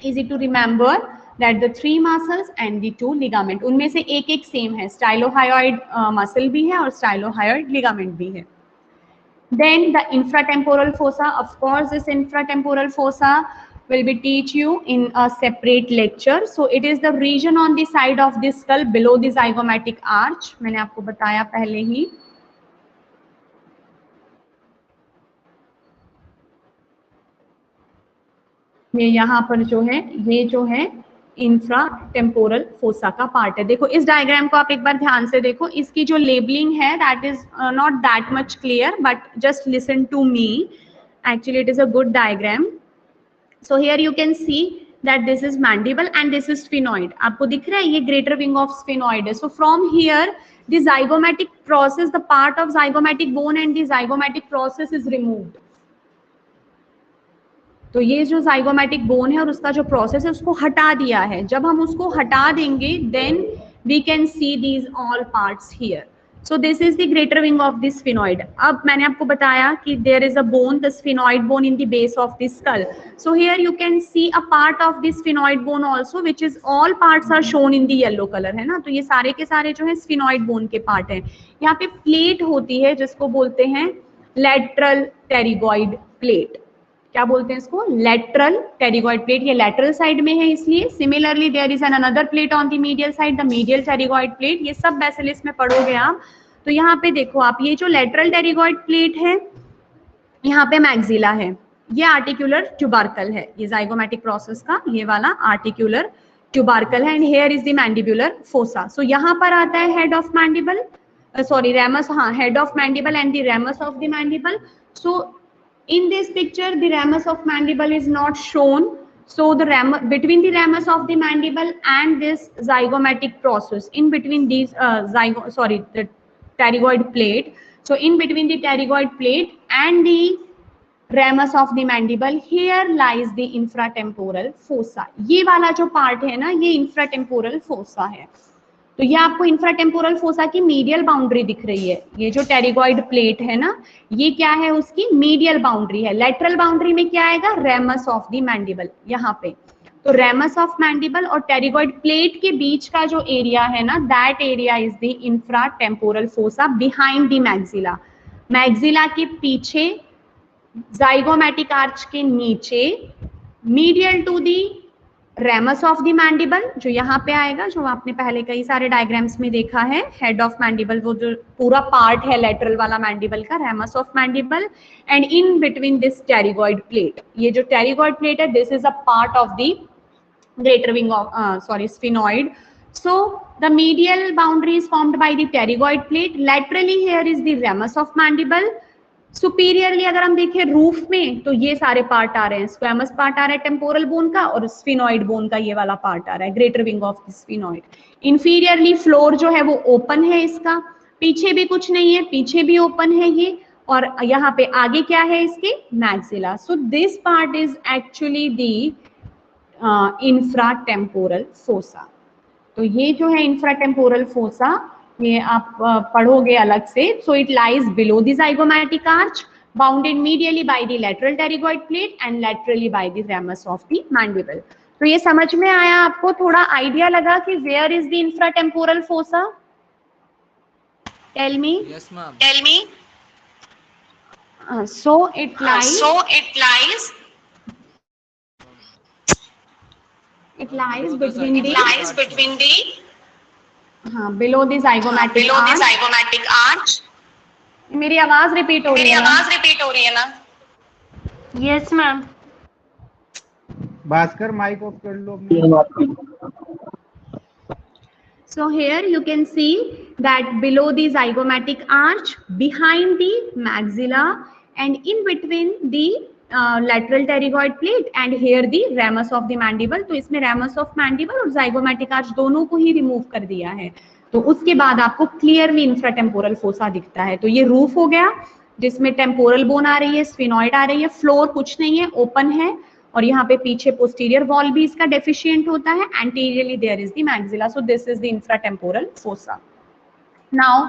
easy to remember that the 3 muscles and the 2 ligament. उनमें से एक सेम है, स्टाइलोहायोइड मसल भी है और स्टाइलोहायोइड लिगामेंट भी है. Then the infratemporal fossa, of course this infratemporal fossa will be teach you in a separate lecture. So it is the region on the side of the skull below the zygomatic arch. मैंने आपको बताया पहले ही. ये यहाँ पर जो है ये जो है इंफ्रा टेम्पोरल फोसा का पार्ट है. देखो इस डायग्राम को आप एक बार ध्यान से देखो, इसकी जो लेबलिंग है that is not that much clear but just listen to me actually it is a good diagram. So here you can see that this is mandible and this is sphenoid. आपको दिख रहा है ये greater wing of sphenoid है. So from here the zygomatic process, the part of zygomatic bone and the zygomatic process is removed. तो ये जो zygomatic bone है और उसका जो process है उसको हटा दिया है. जब हम उसको हटा देंगे then we can see these all parts here. So this is the greater wing of the sphenoid. अब मैंने आपको बताया कि there is a bone, the sphenoid bone in the base of the skull. So here you can see a part of the sphenoid bone also, which is all parts are shown in the yellow color, है ना. तो ये सारे के सारे जो है sphenoid bone के part हैं. यहाँ पे plate होती है जिसको बोलते हैं lateral pterygoid plate. क्या बोलते हैं इसको? Lateral pterygoid plate. ये लेटरल साइड में है इसलिए. Similarly there is an another plate on the medial side, the medial pterygoid plate. ये सब बेसिलिस में पढ़ोगे आप. तो यहाँ पे देखो आप, ये जो लेटरल टेरिगॉइड प्लेट है, यहाँ पे मैक्सिला है, ये आर्टिकुलर ट्यूबार्कल है, ये जाइगोमैटिक प्रोसेस का ये वाला आर्टिकुलर ट्यूबार्कल है. And here is the mandibular fossa. So यहाँ पर आता है head of mandible, sorry ramus, हाँ, head of mandible and the ramus of the mandible. So in this picture the ramus of mandible is not shown. So the between the ramus of the mandible and this zygomatic process, in between these the pterygoid plate. So in between the pterygoid plate and the ramus of the mandible, here lies the infratemporal fossa. ये वाला जो part है ना, ये infratemporal fossa है. तो ये आपको इंफ्राटेम्पोरल फोसा की मीडियल बाउंड्री दिख रही है. ये जो टेरिगॉइड प्लेट है ना, ये क्या है, उसकी मीडियल बाउंड्री है. लेटरल बाउंड्री में क्या आएगा? रेमस ऑफ द मैंडिबल यहाँ पे. तो रेमस ऑफ मैंडिबल और टेरिगॉइड प्लेट के बीच का जो एरिया है ना, that area is the infratemporal fossa behind the maxilla. Maxilla के पीछे, जाइगोमैटिक आर्च के नीचे, medial to the ramus of the mandible, जो यहाँ पे आएगा, जो आपने पहले कई सारे डायग्राम्स में देखा है. हेड ऑफ मैंडिबल, वो जो पूरा पार्ट है लेटरल वाला मैंडिबल का, ramus of mandible. And in between this pterygoid plate, ये जो टेरिगॉइड प्लेट है, this is a part of the greater wing of sphenoid. So the medial boundary is formed by the pterygoid plate. Laterally here is the ramus of mandible. Superiorly अगर हम देखें roof में, तो ये सारे part आ रहे हैं. स्क्वैमस पार्ट आ रहा है टेम्पोरल बोन का, और स्फिनॉइड बोन का ये वाला पार्ट आ रहा है, greater wing of the sphenoid. Inferiorly floor जो है वो ओपन है इसका, पीछे भी कुछ नहीं है, पीछे भी ओपन है ये, और यहाँ पे आगे क्या है इसके? Maxilla. So this part is actually the infratemporal fossa. तो ये जो है इंफ्राटेम्पोरल फोसा, ये आप पढ़ोगे अलग से. So it lies below the zygomatic arch, bounded medially by the lateral pterygoid plate and laterally by the ramus of the mandible. तो ये समझ में आया आपको? थोड़ा आइडिया लगा कि where is the infratemporal fossa? Tell me. Yes, ma'am. Tell me. So it lies between the हाँ, below the zygomatic arch. मेरी आवाज रिपीट हो रही है ना? Yes, ma'am. Bhaskar mic off कर लो. So here you can see that below the zygomatic arch, behind the maxilla, and in between the lateral pterygoid plate, and here the ramus of the mandible. तो इसमें ramus of mandible और zygomatic arch दोनों को ही remove कर दिया है. तो उसके बाद आपको क्लियरली इंफ्राटेम्पोरल फोसा दिखता है. तो ये रूफ हो गया जिसमें टेम्पोरल बोन आ रही है, स्फिनॉइड आ रही है, फ्लोर कुछ नहीं है, ओपन है, और यहाँ पे पीछे पोस्टीरियर वॉल भी इसका डेफिशिएंट होता है. Anteriorly there is the maxilla. So this is the infratemporal fossa. Now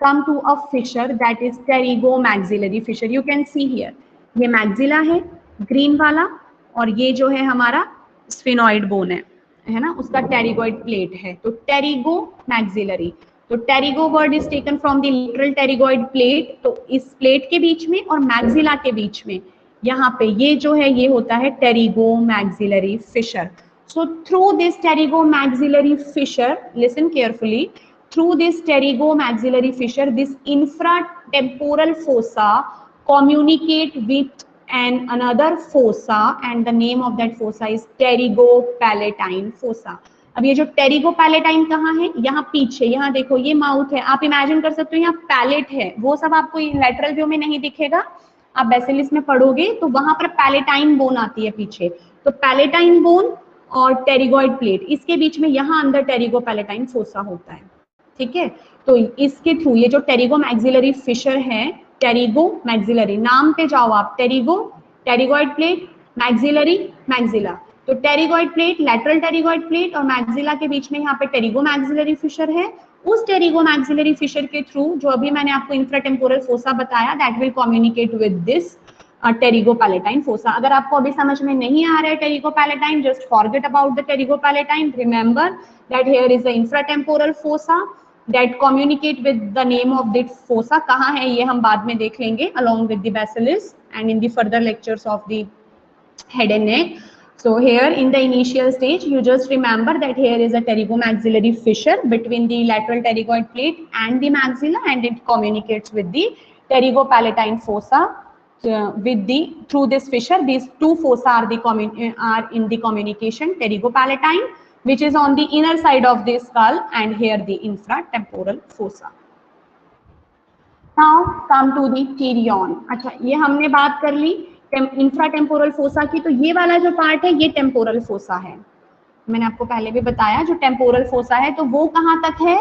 come to a fissure, that is pterygomaxillary fissure. You can see here, ये मैक्सिला है ग्रीन वाला, और ये जो है हमारा स्फिनॉइड बोन है ना, उसका टेरिगॉइड प्लेट है. तो टेरिगोमैक्सिलरी, तो pterygo word is taken from the lateral pterygoid plate. तो इस प्लेट के बीच में और मैक्सिला के बीच में यहाँ पे ये जो है, ये होता है pterygomaxillary fissure. So through this pterygomaxillary fissure, listen carefully, through this pterygomaxillary fissure, this infratemporal fossa communicate with another fossa, and the name of that fossa is pterygopalatine fossa. अब ये जो टेरिगोपैलेटाइन कहाँ है? यहाँ पीछे, यहाँ देखो ये माउथ है, आप इमेजिन कर सकते हो यहाँ पैलेट है. वो सब आपको लेटरल व्यू में नहीं दिखेगा, आप बेसिलिस में पढ़ोगे तो वहां पर पैलेटाइन बोन आती है पीछे, तो पैलेटाइन बोन और टेरिगोइड प्लेट, इसके बीच में यहाँ अंदर टेरिगो पैलेटाइन फोसा होता है, ठीक है। तो इसके थ्रू ये जो टेरिगो मैक्सिलरी फिशर है, टेरिगो मैक्सिलरी, नाम पे जाओ आप, pterygo, pterygoid plate, maxillary, maxilla, तो pterygoid plate, lateral pterygoid plate और मैक्सिला के बीच में यहाँ पे टेरिगो मैक्सिलरी फिशर है। उस टेरिगो मैक्सिलरी फिशर के थ्रू जो अभी मैंने आपको इंफ्राटेम्पोरल फोसा बताया, that will communicate with this pterygo palatine fossa. अगर आपको अभी समझ में नहीं आ रहा है pterygo palatine, just forget about the pterygo palatine, remember that here is the infratemporal fossa that communicate with the name of this fossa. कहाँ है ये हम बाद में देख लेंगे along with the basilis and in the further lectures of the head and neck. So here in the initial stage you just remember that here is a pterygomaxillary fissure between the lateral pterygoid plate and the maxilla, and it communicates with the pterygopalatine fossa. With the through this fissure, these two fossa are in the communication, pterygopalatine which is on the inner side of the skull, and here the infratemporal fossa. Now come to the pterion. अच्छा, ये हमने बात कर ली इंफ्राटेम्पोरल fossa की, तो ये वाला जो पार्ट है ये टेम्पोरल फोसा है। मैंने आपको पहले भी बताया जो टेम्पोरल फोसा है तो वो कहाँ तक है,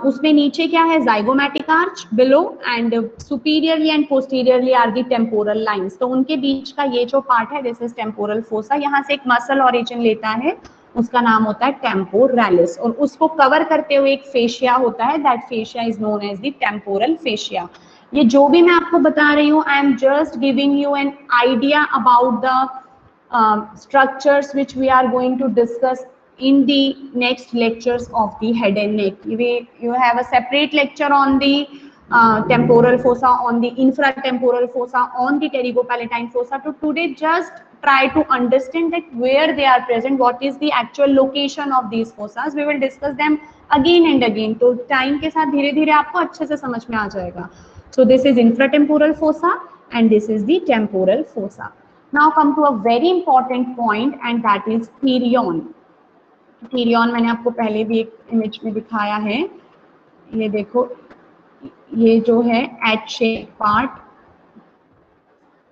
उसमें नीचे क्या है, zygomatic arch below, and superiorly and posteriorly are the temporal lines, तो उनके बीच का ये जो पार्ट है दिस इज टेम्पोरल फोसा। यहाँ से एक मसल ओरिजिन लेता है, उसका नाम होता है टेम्पोरैलिस, और उसको कवर करते हुए एक फेशिया होता है, that fascia is known as the temporal fascia. ये जो भी मैं आपको बता रही हूँ, I am just giving you an idea about the structures which we are going to discuss in the next lectures of the head and neck. You have a separate lecture on the temporal fossa, on the infratemporal fossa, on the pterygopalatine fossa. So today just try to understand that where they are present, what is the actual location of these fossas. We will discuss them again and again. तो time के साथ धीरे धीरे आपको अच्छे से समझ में आ जाएगा. So this is infratemporal fossa and this is the temporal fossa. Now come to a very important point, and that is pterion. पीरियन मैंने आपको पहले भी एक इमेज में दिखाया है, ये देखो, ये जो है एच शेप पार्ट,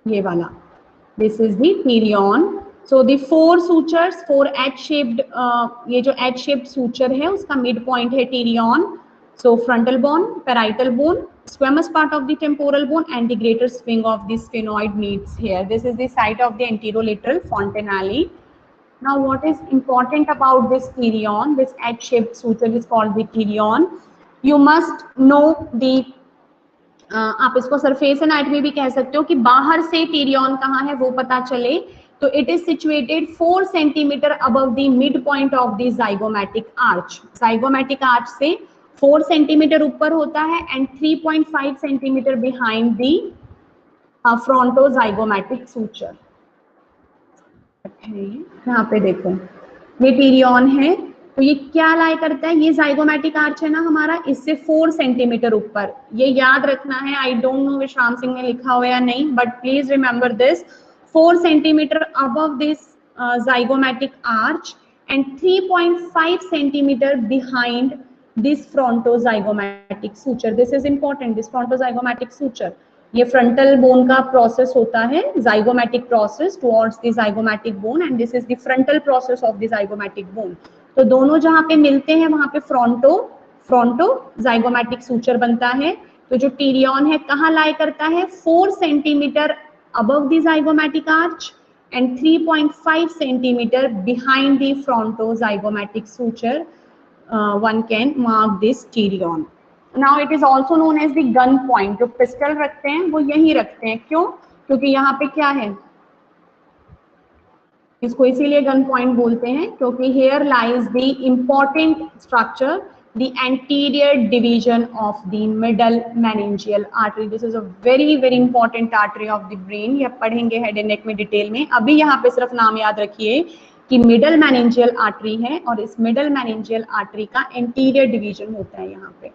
ये वाला, this is the pterion. So the four sutures, four H shaped, ये जो एच शेप्ड सूचर है उसका मिड पॉइंट है pterion. So frontal bone, parietal bone, squamous part of the temporal bone and the greater swing of the sphenoid meets here. This is the site of the anterolateral fontanelle. Now what is important about this pterion, this H-shaped suture is called the pterion. You must know the आप इसको surface anatomy भी कह सकते हो कि बाहर से pterion कहाँ है वो पता चले, तो it is situated 4 centimeter above the midpoint of the zygomatic arch. Zygomatic arch से 4 centimeter ऊपर होता है and 3.5 centimeter behind the frontozygomatic suture. यहाँ पे देखो ये टीरियन है, तो ये क्या लाई करता है, ये जाइगोमैटिक आर्च है ना हमारा, इससे 4 सेंटीमीटर ऊपर, ये याद रखना है. आई डोंट नो विश्राम सिंह ने लिखा हुआ या नहीं, but please remember this, 4 centimetre above this zygomatic arch and 3.5 centimetre behind this frontozygomatic suture. This is important, this frontozygomatic suture, ये फ्रंटल बोन का प्रोसेस होता है, zygomatic process towards the zygomatic bone, and this is the frontal process of the zygomatic bone. तो दोनों जहाँ पे मिलते हैं वहां पे फ्रंटो जाइगोमैटिक सूचर बनता है. तो जो टीरियन है कहाँ लाई करता है, 4 centimetre above the zygomatic arch and 3.5 centimetre behind the fronto zygomatic suture. One can mark this pterion. Now it is also known as the gun point. जो पिस्टल रखते हैं वो यही रखते हैं, क्यों, क्योंकि यहाँ पे क्या है, इसको इसीलिए गन पॉइंट बोलते हैं क्योंकि here lies the important structure, the anterior division of the middle meningeal artery. This is a very very important artery of the brain. ये पढ़ेंगे हेड एंड नेक में डिटेल में. अभी यहाँ पे सिर्फ नाम याद रखिए कि मिडल मैनिंजियल आर्टरी है और इस मिडल मैनिंजियल आर्टरी का एंटीरियर डिवीजन होता है. यहाँ पे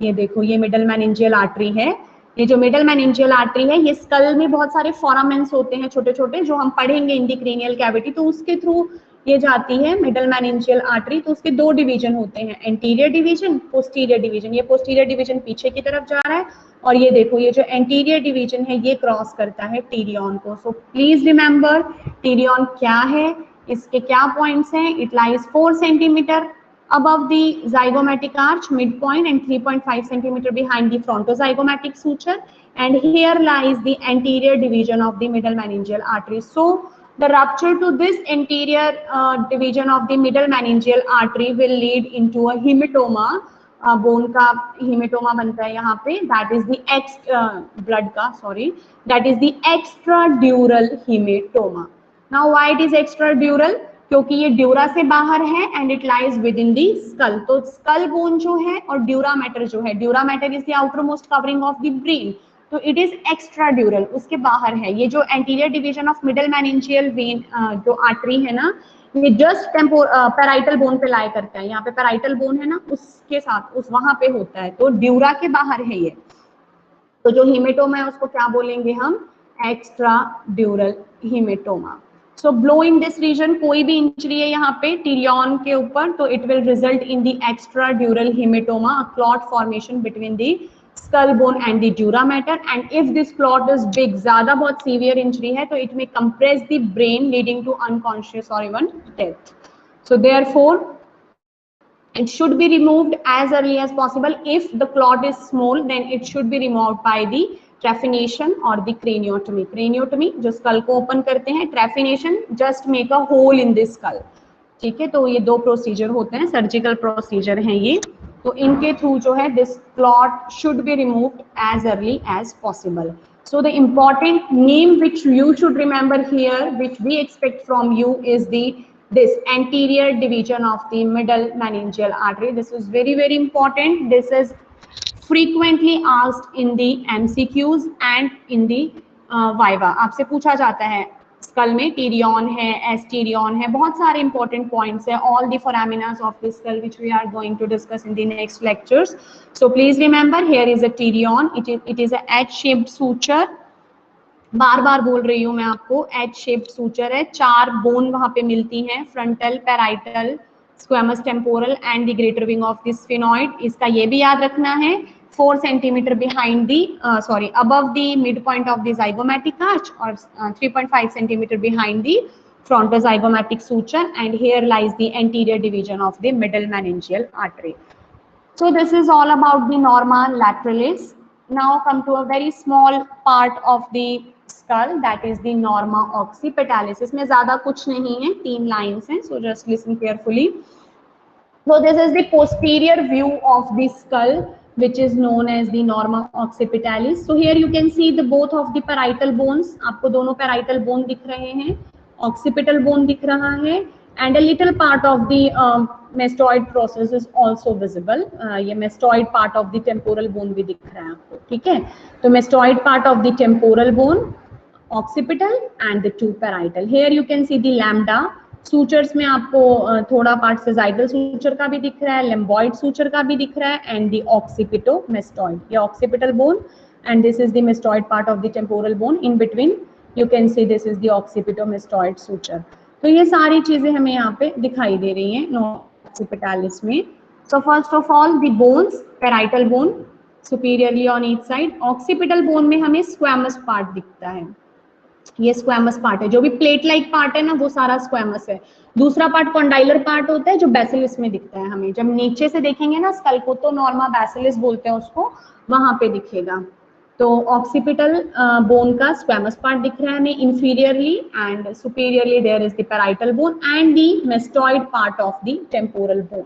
ये देखो, ये मिडल मैनिंजियल आर्टरी है. ये जो मिडल मैनिंजियल आर्टरी है ये स्कल में बहुत सारे फोरामेंट्स होते हैं छोटे छोटे, जो हम पढ़ेंगे इन द क्रेनियल कैविटी, तो उसके थ्रू ये जाती है मिडल मैनिंजियल आर्टरी. तो उसके 2 डिवीजन होते हैं, एंटीरियर डिवीजन, पोस्टीरियर डिवीजन. ये पोस्टीरियर डिवीजन पीछे की तरफ जा रहा है और ये देखो ये जो एंटीरियर डिवीजन है ये क्रॉस करता है टीरियन को। सो प्लीज रिमेंबर टीरियन क्या है, इसके क्या पॉइंट्स हैं। It lies 4 centimetre above the zygomatic arch midpoint and 3.5 centimeter behind the frontozygomatic suture, and here lies the anterior division of the middle meningeal artery. So the rupture to this anterior division of the middle meningeal artery will lead into a hematoma. Bone का hematoma बनता है यहाँ पे, that is the blood का that is the extradural hematoma. Now why it is extradural? क्योंकि ये dura से बाहर है and it lies within the skull. तो स्कल बोन जो है और ड्यूरा मैटर जो है, dura mater is the outermost covering of the brain, तो इट इज एक्स्ट्रा ड्यूरल, उसके बाहर है। ये जो anterior division of middle meningeal vein जो आर्टरी है ना, ये जस्ट पैराइटल बोन पे लाई करता है। यहाँ पे पैराइटल बोन है ना, उसके साथ उस वहां पे होता है, तो ड्यूरा के बाहर है ये। तो जो हीमेटोमा है उसको क्या बोलेंगे हम? Extra ड्यूरल haematoma. So blow in this region, कोई भी इंजरी है यहाँ पे टीरियन के ऊपर, तो it will result in the extra ड्यूरल haematoma, a clot formation between the skull bone and the dura mater. And if this clot is big, ज्यादा बहुत सीवियर इंजरी है, तो it may compress the brain leading to unconscious और even death. So therefore it should be removed as early as possible. If the clot is small, then it should be removed by the trephination or the craniotomy. Craniotomy जो skull को open करते हैं, trephination just make a hole in the skull. ठीक है, तो ये दो procedure होते हैं, सर्जिकल प्रोसीजर हैं ये, तो इनके थ्रू जो है this clot should be removed as early as possible. So the important name which you should remember here, which we expect from you, is this anterior division of the middle meningeal artery. This is very very important. This is frequently asked in the MCQs and in the viva. आपसे पूछा जाता है, school में Tyrion है, एस्टीरियन है, बहुत सारे important points है, all the foraminers of the skull which we are going to discuss in the next lectures. So please remember, here is a terion. It is a H-shaped suture. बार बार बोल रही हूँ मैं आपको, एच शेप्ड सूचर है, 4 bone वहां पे मिलती हैं, frontal, parietal, squamous temporal and the greater wing of the sphenoid. इसका ये भी याद रखना है, 4 centimetre behind the above the mid point of the zygomatic arch और 3.5 centimetre behind the frontozygomatic suture, and here lies the anterior division of the middle meningeal artery. So this is all about the norma lateralis. Now come to a very small part of the skull, that is the norma occipitalis. इसमें ज़्यादा कुछ नहीं है, 3 lines हैं, so just listen carefully. So this is the posterior view of the skull, which is known as the norma occipitalis. So here you can see the both of the parietal bones. आपको दोनों parietal bone दिख रहे हैं, occipital bone दिख रहा है, and a little part of the mastoid process is also visible. ये mastoid part of the temporal bone भी दिख रहा है आपको, ठीक है? तो mastoid part of the temporal bone, occipital and the 2 parietal. Here you can see the lambda. Sutures में आपको थोड़ा part sagittal suture का भी दिख रहा है, lamboid suture का भी दिख रहा है, and the occipitomastoid. ये occipital bone and this is the mastoid part of the temporal bone. In between you can see this is the occipitomastoid suture. तो ये सारी चीजें हमें यहाँ पे दिखाई दे रही हैं occipitalis में. So first of all the bones, parietal bone superiorly on each side. Occipital bone में हमें squamous part दिखता है, ये स्क्वेमस पार्ट है, जो भी प्लेट लाइक पार्ट है ना वो सारा स्क्वेमस है। दूसरा पार्ट कॉन्डाइलर पार्ट होता है जो बेसिलिस में दिखता है हमें, जब नीचे से देखेंगे ना स्कल को तो नॉर्मा बेसिलिस बोलते हैं उसको, वहां पे दिखेगा। तो ऑक्सीपिटल बोन का स्क्वेमस पार्ट दिख रहा है हमें inferiorly, and superiorly there is the parietal bone and the mastoid part of the temporal bone.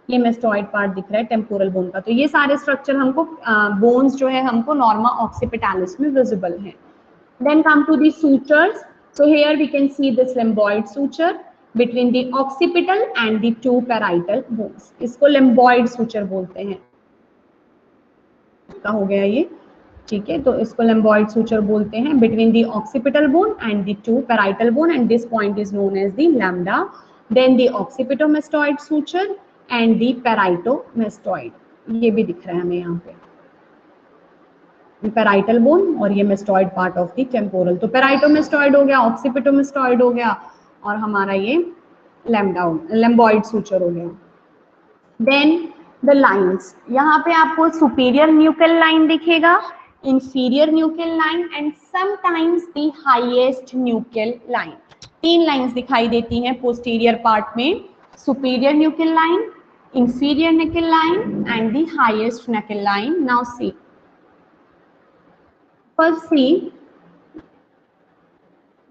ये मेस्टॉइड पार्ट दिख रहा है टेम्पोरल बोन का। तो ये सारे स्ट्रक्चर हमको बोन्स जो है हमको नॉर्मा ऑक्सीपिटालिस में विजिबल है। Then come to the sutures. So here we can see this lamboid suture between the occipital and the 2 parietal bones. इसको lamboid suture बोलते हैं। का हो गया ये, ठीक है? तो इसको lamboid suture बोलते हैं between the occipital bone and the 2 parietal bone, and this point is known as the lambda. Then the occipitomastoid suture and the parietomastoid. ये भी दिख रहा है हमें यहाँ पे, पैराइटल बोन और ये mastoid part of the temporal. तो पैराइटोमेस्टॉइड हो गया, ऑक्सीपिटोमेस्टॉइड हो गया और हमारा ये लैम्बॉइड सूचर हो गया। देन द लाइन्स, यहाँ पे आपको सुपीरियर न्यूक्लियर लाइन दिखेगा, inferior nuclear line and sometimes the highest nuclear line. 3 lines दिखाई देती हैं पोस्टीरियर पार्ट में, superior nuclear line, inferior knuckle line and the highest knuckle line. Now see, first see,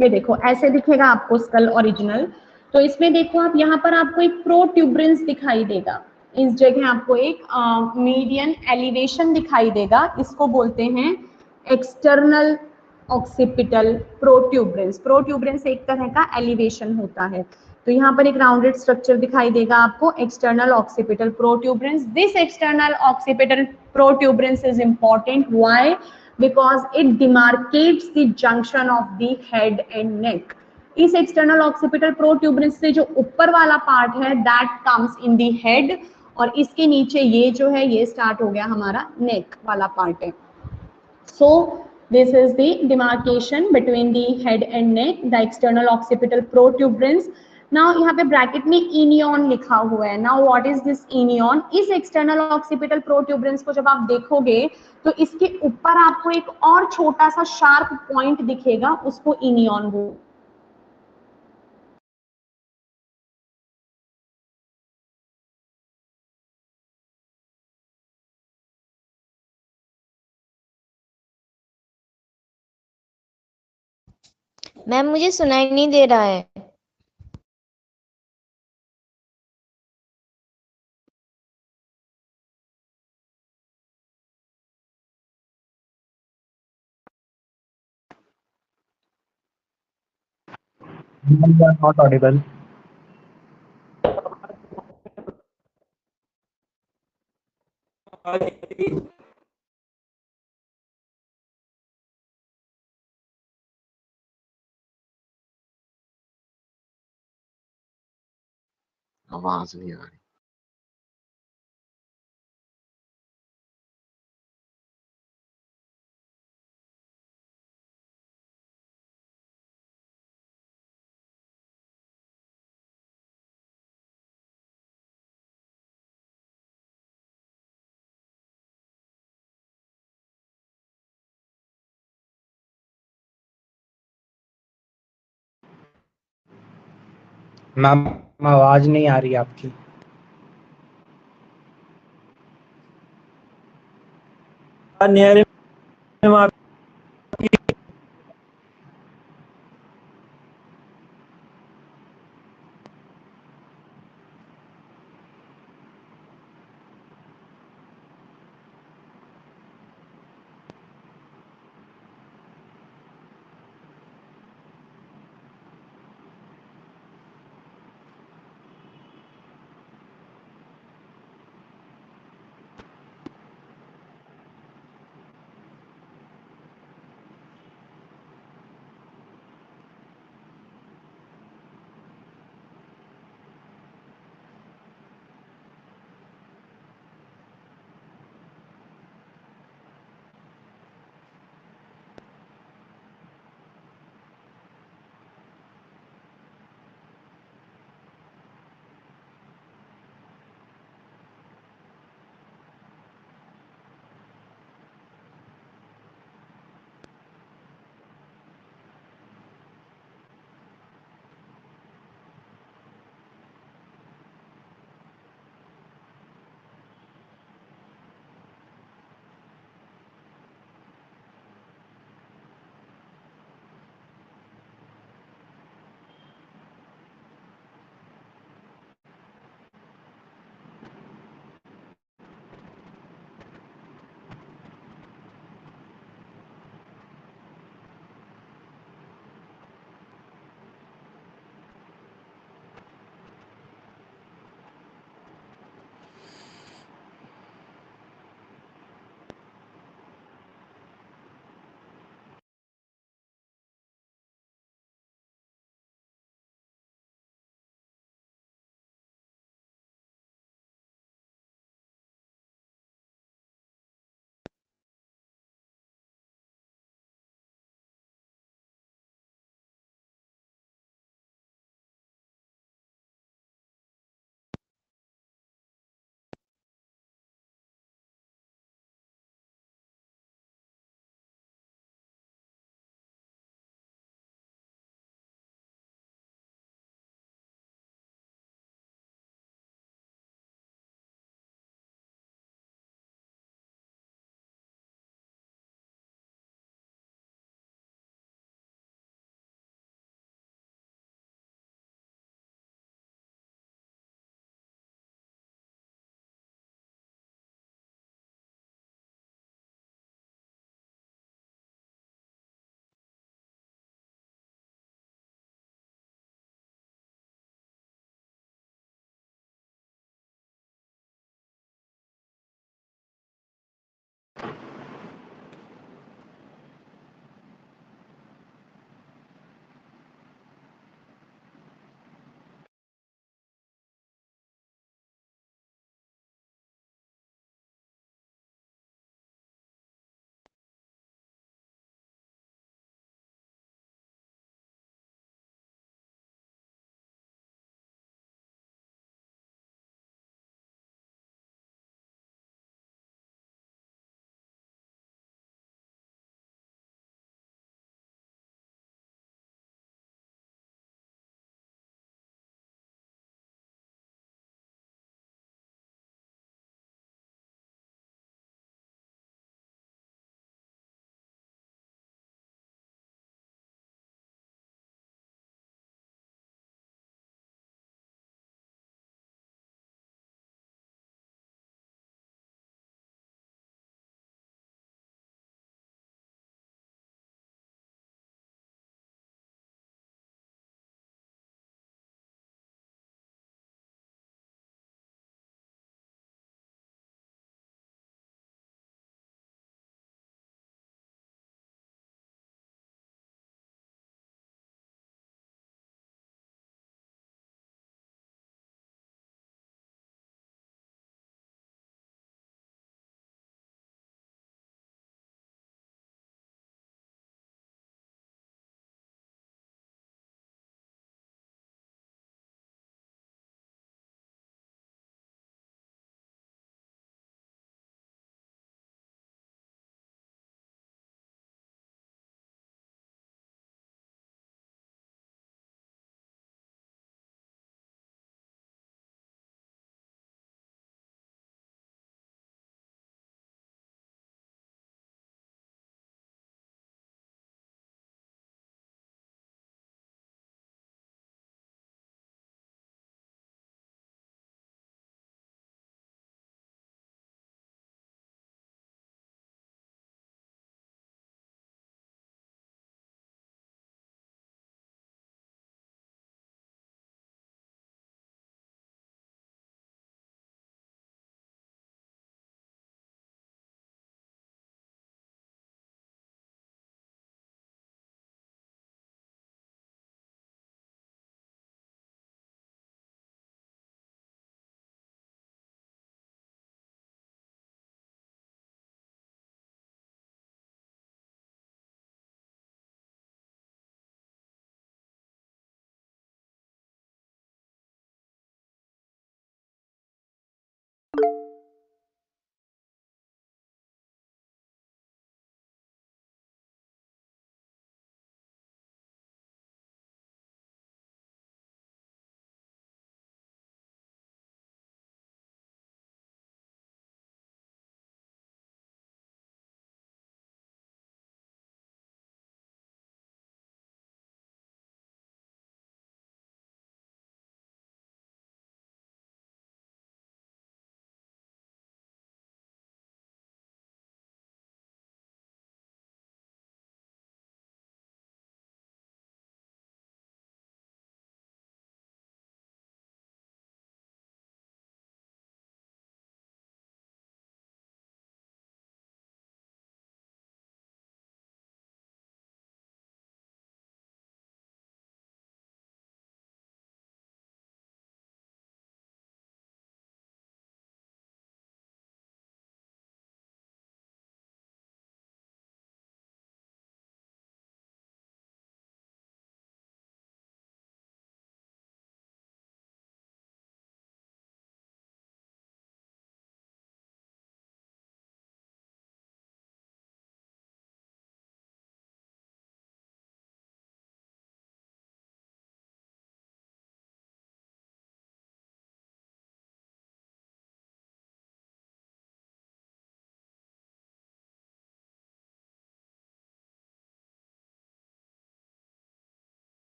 ये देखो ऐसे दिखेगा आपको स्कल ओरिजिनल। तो इसमें देखो आप यहाँ पर आपको एक प्रोट्यूबरेंस दिखाई देगा, इस जगह आपको एक मीडियन एलिवेशन दिखाई देगा, इसको बोलते हैं एक्सटर्नल ऑक्सीपिटल प्रोट्यूबरेंस। प्रोट्यूबरेंस एक तरह का एलिवेशन होता है। तो यहाँ पर एक राउंडेड स्ट्रक्चर दिखाई देगा आपको, external occipital protuberance. This external occipital protuberance is important, why? Because it demarcates the junction of the head and neck. इस एक्सटर्नल ऑक्सीपिटल प्रोट्यूबरेंस से जो ऊपर वाला पार्ट है that comes in the head, और इसके नीचे ये जो है ये स्टार्ट हो गया हमारा नेक वाला पार्ट है। So this is the demarcation between the head and neck, the external occipital protuberance. Now यहाँ पे ब्रैकेट में inion लिखा हुआ है। Now what is this inion? इस external occipital protuberance को जब आप देखोगे तो इसके ऊपर आपको एक और छोटा सा शार्प पॉइंट दिखेगा, उसको inion बोलते हैं। मैम मुझे सुनाई नहीं दे रहा है। You are not audible. आवाज नहीं आ रही। मैम आवाज नहीं आ रही आपकी।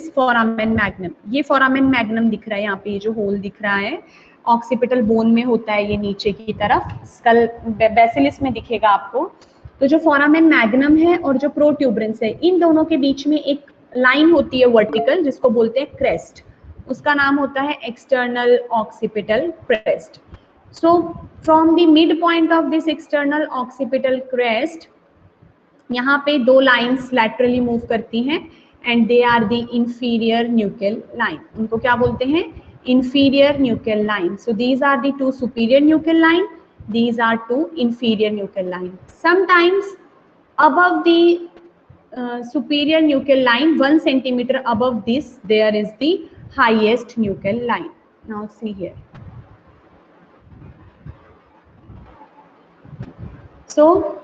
Is foramen magnum. ये फोरामेन मैग्नम दिख रहा है यहाँ पे, ये जो होल दिख रहा है ऑक्सीपिटल बोन में होता है ये नीचे की तरफ, स्कल बेसिलिस में दिखेगा आपको। तो जो फोरामेन मैग्नम है और जो प्रोट्यूबरेंस है, इन दोनों के बीच में एक लाइन होती है वर्टिकल जिसको बोलते हैं क्रेस्ट, उसका नाम होता है external occipital crest. So from the mid point of this external occipital crest, यहाँ पे दो लाइंस लैटरली मूव करती हैं and they are the inferior nuchal line. उनको क्या बोलते हैं? inferior nuchal line. So these are the two superior nuchal line, these are two inferior nuchal line. Sometimes above the superior nuchal line, 1 centimeter above this, there is the highest nuchal line. Now see here. So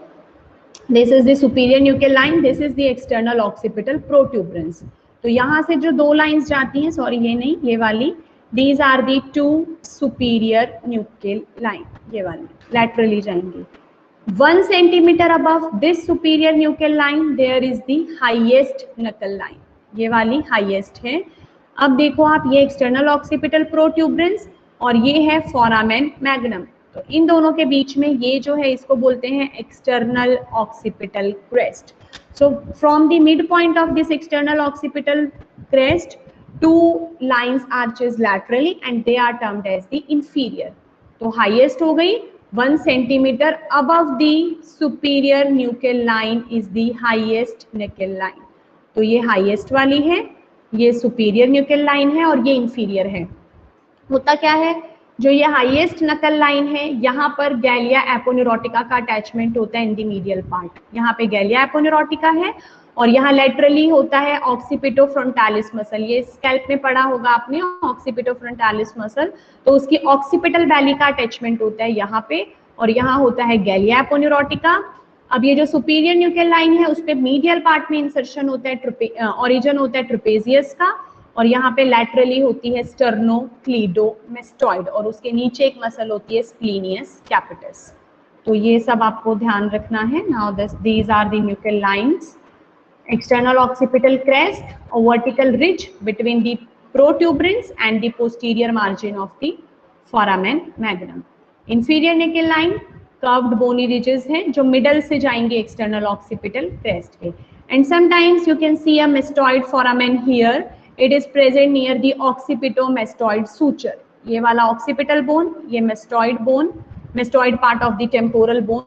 this is the superior nuchal line, this is the external occipital protuberance. तो यहाँ से जो दो lines जाती हैं, sorry ये नहीं, ये वाली, these are the two superior nuchal line, ये वाली laterally जाएंगी। 1 centimeter above this superior nuchal line there is the highest knuckle line, ये वाली highest है। अब देखो आप, ये external occipital protuberance और ये है foramen magnum, तो इन दोनों के बीच में ये जो है इसको बोलते हैं external occipital crest. So from the midpoint of this external occipital crest, two lines arches laterally and they are termed as the inferior. तो highest हो गई, 1 centimeter above the superior nuchal line is the highest nuchal line. तो ये highest वाली है, ये superior nuchal line है और ये inferior है। होता क्या है, जो ये हाईएस्ट नकल लाइन है, यहाँ पर गैलिया एपोन्यूरोटिका का अटैचमेंट होता है इन द मीडियल पार्ट। यहाँ पे गैलिया एपोन्यूरोटिका है और यहाँ लेटरली होता है ऑक्सीपिटो फ्रंटालिस मसल। ये स्कैल्प में पढ़ा होगा आपने ऑक्सीपिटो फ्रंटालिस मसल, तो उसकी ऑक्सीपिटल वैली का अटैचमेंट होता है यहाँ पे और यहाँ होता है गैलिया एपोन्यूरोटिका। अब ये जो सुपीरियर न्यूक्लियल लाइन है उस पर मीडियल पार्ट में इंसर्शन होता है, ऑरिजिन होता है ट्रेपेजियस का, और यहाँ पे लैटरली होती है स्टर्नोक्लीडोमेस्टॉइड और उसके नीचे एक मसल होती है स्प्लीनियस कैपिटस। तो ये सब आपको ध्यान रखना है। Now these are the nuchal lines, external occipital crest, a vertical ridge between the protuberance and the posterior margin of the foramen magnum. Inferior nuchal line, curved bony ridges हैं जो middle से जाएंगे external occipital crest के, and sometimes you can see a mastoid foramen here. It is present near the occipitomastoid suture. ये वाला occipital bone, ये mastoid bone, mastoid part of the temporal bone.